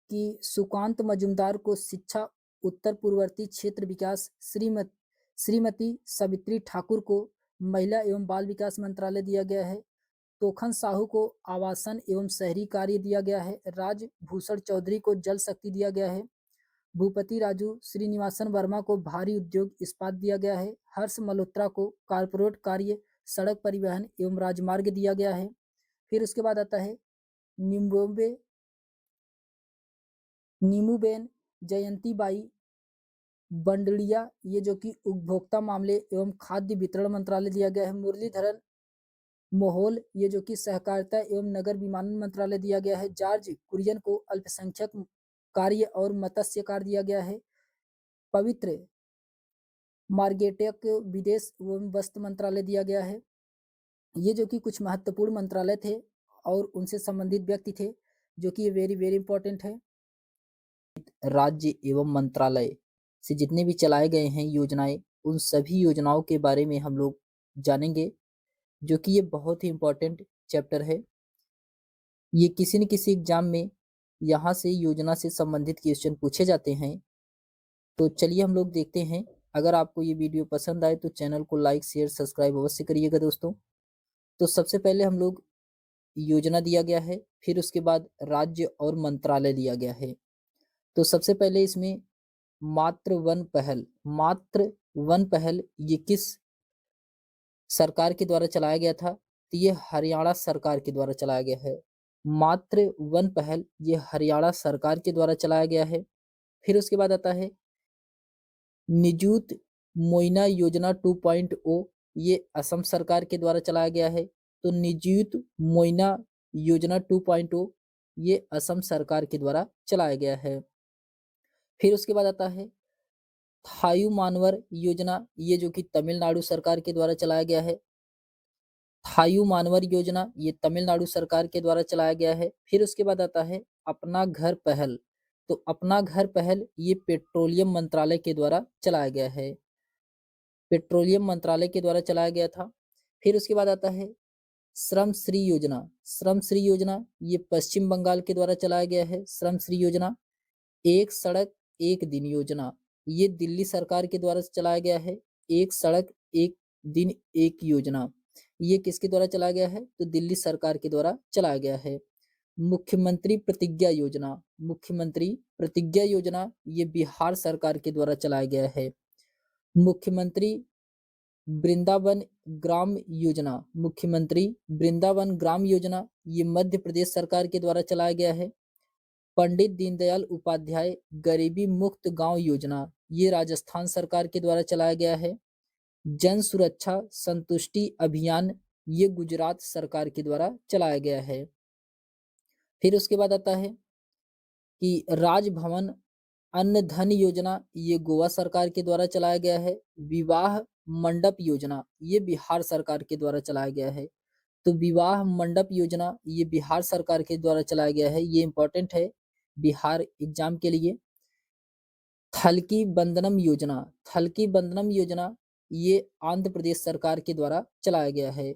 A: कि सुकांत मजुमदार को शिक्षा उत्तर पूर्ववर्ती क्षेत्र विकास। श्रीमती सवित्री ठाकुर को महिला एवं बाल विकास मंत्रालय दिया गया है। तोखन साहू को आवासन एवं शहरी कार्य दिया गया है। राजभूषण चौधरी को जल शक्ति दिया गया है। भूपति राजू श्रीनिवासन वर्मा को भारी उद्योग इस्पात दिया गया है। हर्ष मल्होत्रा को कारपोरेट कार्य सड़क परिवहन एवं राजमार्ग दिया गया है। फिर उसके बाद आता है नीमूबेन जयंती बाई बंडड़िया ये जो कि उपभोक्ता मामले एवं खाद्य वितरण मंत्रालय दिया गया है। मुरलीधरन मोहोल ये जो कि सहकारिता एवं नगर विमानन मंत्रालय दिया गया है। जॉर्ज कुरियन को अल्पसंख्यक कार्य और मत्स्य कार्य दिया गया है। पवित्र मार्गेटिया को विदेश एवं वस्त्र मंत्रालय दिया गया है। ये जो कि कुछ महत्वपूर्ण मंत्रालय थे और उनसे संबंधित व्यक्ति थे। जो कि ये वेरी वेरी इंपॉर्टेंट है। राज्य एवं मंत्रालय से जितने भी चलाए गए हैं योजनाएं, उन सभी योजनाओं के बारे में हम लोग जानेंगे, जो कि ये बहुत ही इंपॉर्टेंट चैप्टर है। ये किसी न किसी एग्जाम में यहाँ से योजना से संबंधित क्वेश्चन पूछे जाते हैं। तो चलिए हम लोग देखते हैं। अगर आपको ये वीडियो पसंद आए तो चैनल को लाइक शेयर सब्सक्राइब अवश्य करिएगा दोस्तों। तो सबसे पहले हम लोग योजना दिया गया है, फिर उसके बाद राज्य और मंत्रालय दिया गया है। तो सबसे पहले इसमें मातृ वन पहल ये किस सरकार के द्वारा चलाया गया था? तो ये हरियाणा सरकार के द्वारा चलाया गया है। मातृ वन पहल ये हरियाणा सरकार के द्वारा चलाया गया है। फिर उसके बाद आता है निजुत मोइना योजना 2.0, ये असम सरकार के द्वारा चलाया गया है। तो निजुत मोइना योजना 2.0 ये असम सरकार के द्वारा चलाया गया है। फिर उसके बाद आता है थायु मानवर योजना, ये जो कि तमिलनाडु सरकार के द्वारा चलाया गया है। थायु मानवर योजना ये तमिलनाडु सरकार के द्वारा चलाया गया है। फिर उसके बाद आता है अपना घर पहल। तो अपना घर पहल ये पेट्रोलियम मंत्रालय के द्वारा चलाया गया है। पेट्रोलियम मंत्रालय के द्वारा चलाया गया था। फिर उसके बाद आता है श्रम श्री योजना। श्रम श्री योजना ये पश्चिम बंगाल के द्वारा चलाया गया है। श्रम श्री योजना। एक सड़क एक दिन योजना ये दिल्ली सरकार के द्वारा चलाया गया है। एक सड़क एक दिन एक योजना ये किसके द्वारा चलाया गया है? तो दिल्ली सरकार के द्वारा चलाया गया है। मुख्यमंत्री प्रतिज्ञा योजना। मुख्यमंत्री प्रतिज्ञा योजना ये बिहार सरकार के द्वारा चलाया गया है। मुख्यमंत्री वृंदावन ग्राम योजना। मुख्यमंत्री वृंदावन ग्राम योजना ये मध्य प्रदेश सरकार के द्वारा चलाया गया है। पंडित दीनदयाल उपाध्याय गरीबी मुक्त गांव योजना ये राजस्थान सरकार के द्वारा चलाया गया है। जन सुरक्षा संतुष्टि अभियान ये गुजरात सरकार के द्वारा चलाया गया है। फिर उसके बाद आता है कि राजभवन अन्न धन योजना ये गोवा सरकार के द्वारा चलाया गया है। विवाह मंडप योजना ये बिहार सरकार के द्वारा चलाया गया है। तो विवाह मंडप योजना ये बिहार सरकार के द्वारा चलाया गया है। ये इंपॉर्टेंट है बिहार एग्जाम के लिए। थलकी बंधनम योजना। थलकी बंधनम योजना ये आंध्र प्रदेश सरकार के द्वारा चलाया गया है।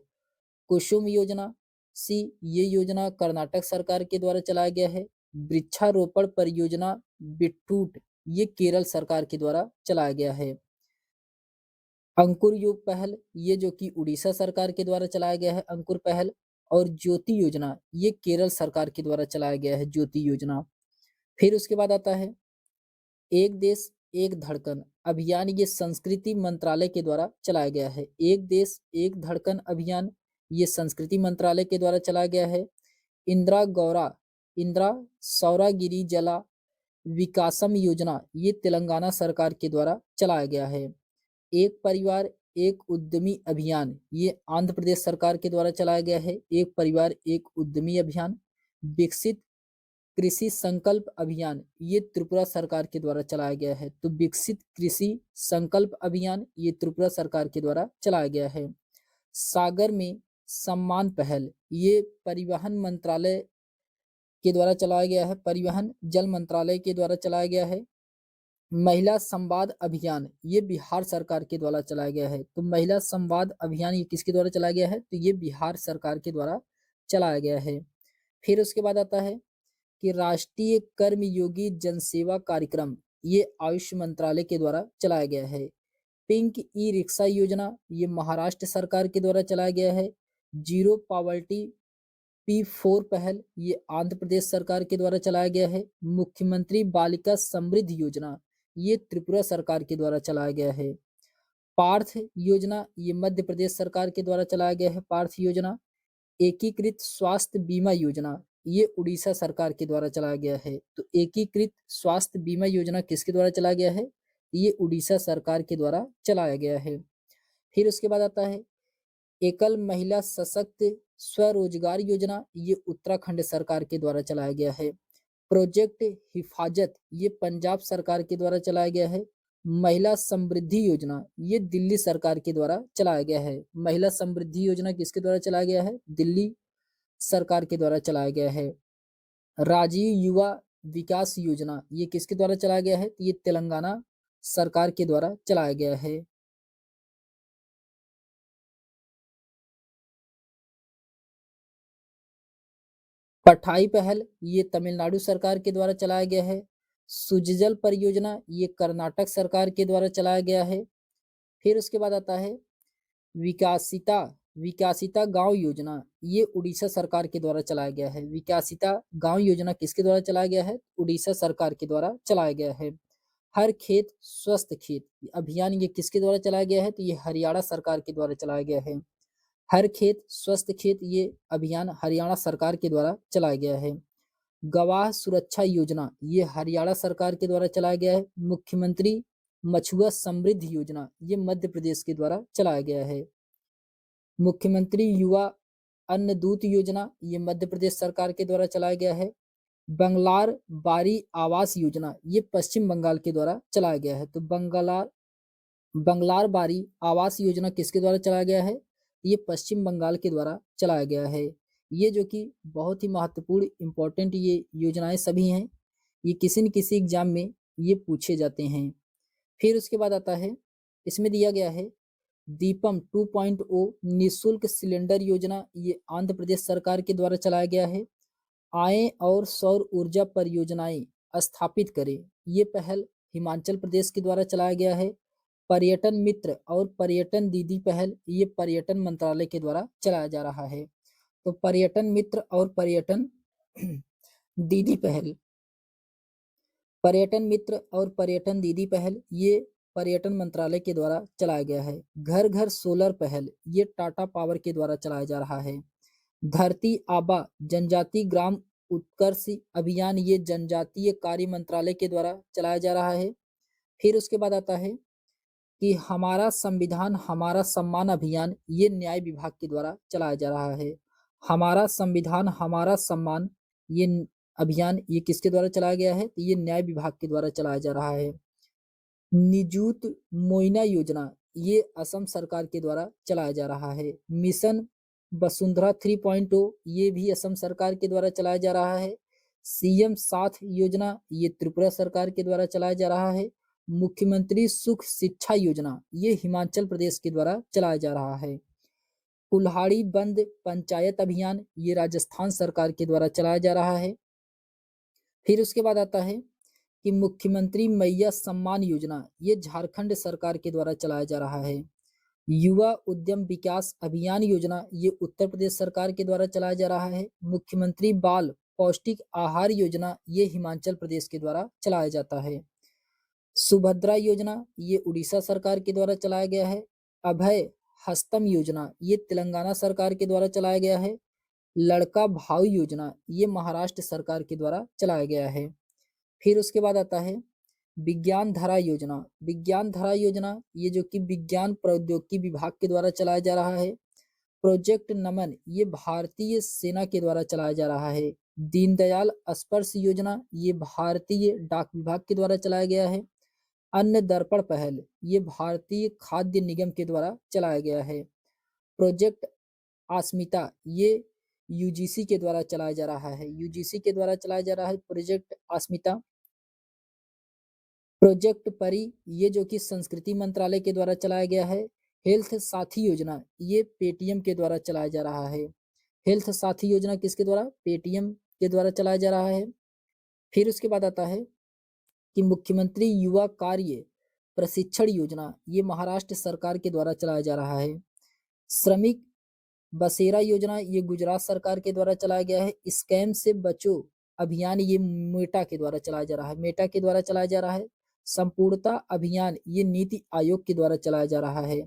A: कुसुम योजना सी ये योजना कर्नाटक सरकार के द्वारा चलाया गया है। वृक्षारोपण परियोजना बिट्टूट ये केरल सरकार के द्वारा चलाया गया है। अंकुर युग पहल ये जो कि उड़ीसा सरकार के द्वारा चलाया गया है अंकुर पहल। और ज्योति योजना ये केरल सरकार के द्वारा चलाया गया है ज्योति योजना। फिर उसके बाद आता है एक देश एक धड़कन अभियान ये संस्कृति मंत्रालय के द्वारा चलाया गया है। एक देश एक धड़कन अभियान ये संस्कृति मंत्रालय के द्वारा चलाया गया है। इंदिरा सौरागिरी जला विकासम योजना ये तेलंगाना सरकार के द्वारा चलाया गया है। एक परिवार एक उद्यमी अभियान ये आंध्र प्रदेश सरकार के द्वारा चलाया गया है। एक परिवार एक उद्यमी अभियान। विकसित कृषि संकल्प अभियान ये त्रिपुरा सरकार के द्वारा चलाया गया है। तो विकसित कृषि संकल्प अभियान ये त्रिपुरा सरकार के द्वारा चलाया गया है। सागर में सम्मान पहल ये परिवहन मंत्रालय के द्वारा चलाया गया है। परिवहन जल मंत्रालय के द्वारा चलाया गया है। महिला संवाद अभियान ये बिहार सरकार के द्वारा चलाया गया है। तो महिला संवाद अभियान ये किसके द्वारा चलाया गया है? तो ये बिहार सरकार के द्वारा चलाया गया है। फिर उसके बाद आता है कि राष्ट्रीय कर्मयोगी जनसेवा कार्यक्रम ये आयुष मंत्रालय के द्वारा चलाया गया है। पिंक ई रिक्शा योजना ये महाराष्ट्र सरकार के द्वारा चलाया गया है। जीरो पॉवर्टी P4 पहल ये आंध्र प्रदेश सरकार के द्वारा चलाया गया है। मुख्यमंत्री बालिका समृद्धि योजना ये त्रिपुरा सरकार के द्वारा चलाया गया है। पार्थ योजना ये मध्य प्रदेश सरकार के द्वारा चलाया गया है। पार्थ योजना। एकीकृत स्वास्थ्य बीमा योजना ये उड़ीसा सरकार के द्वारा चलाया गया है। तो एकीकृत स्वास्थ्य बीमा योजना किसके द्वारा चलाया गया है? ये उड़ीसा सरकार के द्वारा चलाया गया है। फिर उसके बाद आता है एकल महिला सशक्त स्वरोजगार योजना ये उत्तराखंड सरकार के द्वारा चलाया गया है। प्रोजेक्ट हिफाजत ये पंजाब सरकार के द्वारा चलाया गया है। महिला समृद्धि योजना ये दिल्ली सरकार के द्वारा चलाया गया है। महिला समृद्धि योजना किसके द्वारा चलाया गया है? दिल्ली सरकार के द्वारा चलाया गया है। राजीव युवा विकास योजना ये किसके द्वारा चलाया गया है? तो ये तेलंगाना सरकार के द्वारा चलाया गया है। पठाई पहल ये तमिलनाडु सरकार के द्वारा चलाया गया है। सुजल परियोजना ये कर्नाटक सरकार के द्वारा चलाया गया है। फिर उसके बाद आता है विकासिता विकासिता गांव योजना ये उड़ीसा सरकार के द्वारा चलाया गया है। विकासिता गांव योजना किसके द्वारा चलाया गया है? उड़ीसा सरकार के द्वारा चलाया गया है। हर खेत स्वस्थ खेत अभियान ये किसके द्वारा चलाया गया है? तो ये हरियाणा सरकार के द्वारा चलाया गया है। हर खेत स्वस्थ खेत ये अभियान हरियाणा सरकार के द्वारा चलाया गया है। गवाह सुरक्षा योजना ये हरियाणा सरकार के द्वारा चलाया गया है। मुख्यमंत्री मछुआ समृद्धि योजना ये मध्य प्रदेश के द्वारा चलाया गया है। मुख्यमंत्री युवा अन्न दूत योजना ये मध्य प्रदेश सरकार के द्वारा चलाया गया है। बंगलार बारी आवास योजना ये पश्चिम बंगाल के द्वारा चलाया गया है। तो बंगलार बारी आवास योजना किसके द्वारा चलाया गया है? ये पश्चिम बंगाल के द्वारा चलाया गया है। ये जो कि बहुत ही महत्वपूर्ण इंपॉर्टेंट ये योजनाएं सभी हैं। ये किसी न किसी एग्जाम में ये पूछे जाते हैं। फिर उसके बाद आता है इसमें दिया गया है दीपम 2.0 निःशुल्क सिलेंडर योजना ये आंध्र प्रदेश सरकार के द्वारा चलाया गया है। आय और सौर ऊर्जा परियोजनाएं स्थापित करें ये पहल हिमाचल प्रदेश के द्वारा चलाया गया है। पर्यटन मित्र और पर्यटन दीदी पहल ये पर्यटन मंत्रालय के द्वारा चलाया जा रहा है। तो पर्यटन मित्र और पर्यटन दीदी पहल पर्यटन मित्र और पर्यटन दीदी पहल ये पर्यटन मंत्रालय के द्वारा चलाया गया है। घर घर सोलर पहल ये टाटा पावर के द्वारा चलाया जा रहा है। धरती आबा जनजाति ग्राम उत्कर्ष अभियान ये जनजातीय कार्य मंत्रालय के द्वारा चलाया जा रहा है। फिर उसके बाद आता है कि हमारा संविधान हमारा सम्मान अभियान ये न्याय विभाग के द्वारा चलाया जा रहा है। हमारा संविधान हमारा सम्मान ये अभियान ये किसके द्वारा चलाया गया है? तो ये न्याय विभाग के द्वारा चलाया जा रहा है। निजुत मोइना योजना ये असम सरकार के द्वारा चलाया जा रहा है। मिशन वसुंधरा 3.0 ये भी असम सरकार के द्वारा चलाया जा रहा है। सीएम साथ योजना ये त्रिपुरा सरकार के द्वारा चलाया जा रहा है। मुख्यमंत्री सुख शिक्षा योजना ये हिमाचल प्रदेश के द्वारा चलाया जा रहा है। कुल्हाड़ी बंद पंचायत अभियान ये राजस्थान सरकार के द्वारा चलाया जा रहा है। फिर उसके बाद आता है कि मुख्यमंत्री मैया सम्मान योजना ये झारखंड सरकार के द्वारा चलाया जा रहा है। युवा उद्यम विकास अभियान योजना ये उत्तर प्रदेश सरकार के द्वारा चलाया जा रहा है। मुख्यमंत्री बाल पौष्टिक आहार योजना ये हिमाचल प्रदेश के द्वारा चलाया जाता है। सुभद्रा योजना ये उड़ीसा सरकार के द्वारा चलाया गया है। अभय हस्तम योजना ये तेलंगाना सरकार के द्वारा चलाया गया है। लड़का भाव योजना ये महाराष्ट्र सरकार के द्वारा चलाया गया है। फिर उसके बाद आता है विज्ञान धारा योजना। विज्ञान धारा योजना ये जो कि विज्ञान प्रौद्योगिकी विभाग के द्वारा चलाया जा रहा है। प्रोजेक्ट नमन ये भारतीय सेना के द्वारा चलाया जा रहा है। दीनदयाल स्पर्श योजना ये भारतीय डाक विभाग के द्वारा चलाया गया है। अन्न दर्पण पहल ये भारतीय खाद्य निगम के द्वारा चलाया गया है। प्रोजेक्ट अस्मिता ये यूजीसी के द्वारा चलाया जा रहा है। यूजीसी के द्वारा चलाया जा रहा है प्रोजेक्ट अस्मिता। प्रोजेक्ट परी ये जो कि संस्कृति मंत्रालय के द्वारा चलाया गया है। हेल्थ साथी योजना ये पेटीएम के द्वारा चलाया जा रहा है। हेल्थ साथी योजना किसके द्वारा? पेटीएम के द्वारा चलाया जा रहा है। फिर उसके बाद आता है कि मुख्यमंत्री युवा कार्य प्रशिक्षण योजना ये महाराष्ट्र सरकार के द्वारा चलाया जा रहा है। श्रमिक बसेरा योजना ये गुजरात सरकार के द्वारा चलाया गया है। स्कैम से बचो अभियान ये मेटा के द्वारा चलाया जा रहा है। मेटा के द्वारा चलाया जा रहा है। संपूर्णता अभियान ये नीति आयोग के द्वारा चलाया जा रहा है।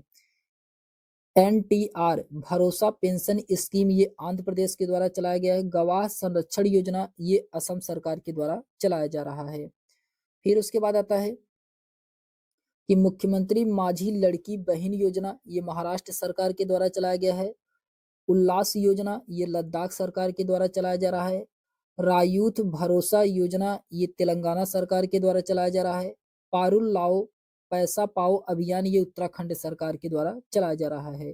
A: एनटीआर भरोसा पेंशन स्कीम ये आंध्र प्रदेश के द्वारा चलाया गया है। गवाह संरक्षण योजना ये असम सरकार के द्वारा चलाया जा रहा है। फिर उसके बाद आता है कि मुख्यमंत्री माझी लड़की बहन योजना ये महाराष्ट्र सरकार के द्वारा चलाया गया है। उल्लास योजना ये लद्दाख सरकार के द्वारा चलाया जा रहा है। रायूथ भरोसा योजना ये तेलंगाना सरकार के द्वारा चलाया जा रहा है। पारुल लाओ पैसा पाओ अभियान ये उत्तराखंड सरकार के द्वारा चलाया जा रहा है।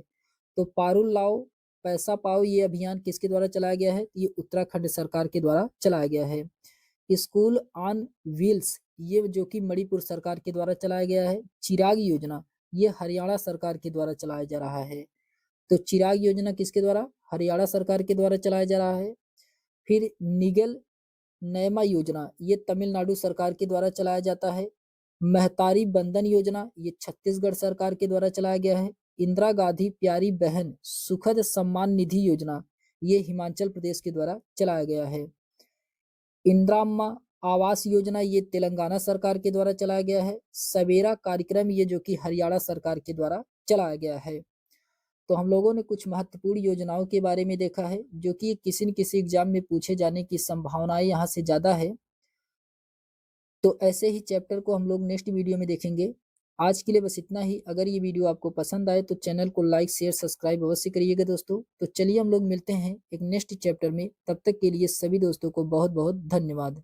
A: तो पारुल लाओ पैसा पाओ ये अभियान किसके द्वारा चलाया गया है? ये उत्तराखंड सरकार के द्वारा चलाया गया है। स्कूल ऑन व्हील्स ये जो कि मणिपुर सरकार के द्वारा चलाया गया है। चिराग योजना ये हरियाणा सरकार के द्वारा चलाया जा रहा है। तो चिराग योजना किसके द्वारा? हरियाणा सरकार के द्वारा चलाया जा रहा है। फिर निगल नयमा योजना ये तमिलनाडु सरकार के द्वारा चलाया जाता है। महतारी बंधन योजना ये छत्तीसगढ़ सरकार के द्वारा चलाया गया है। इंदिरा गांधी प्यारी बहन सुखद सम्मान निधि योजना ये हिमाचल प्रदेश के द्वारा चलाया गया है। इंदिराम्मा आवास योजना ये तेलंगाना सरकार के द्वारा चलाया गया है। सवेरा कार्यक्रम ये जो कि हरियाणा सरकार के द्वारा चलाया गया है। तो हम लोगों ने कुछ महत्वपूर्ण योजनाओं के बारे में देखा है जो कि किसी न किसी एग्जाम में पूछे जाने की संभावनाएं यहाँ से ज़्यादा है। तो ऐसे ही चैप्टर को हम लोग नेक्स्ट वीडियो में देखेंगे। आज के लिए बस इतना ही। अगर ये वीडियो आपको पसंद आए तो चैनल को लाइक शेयर सब्सक्राइब अवश्य करिएगा दोस्तों। तो चलिए हम लोग मिलते हैं एक नेक्स्ट चैप्टर में। तब तक के लिए सभी दोस्तों को बहुत बहुत धन्यवाद।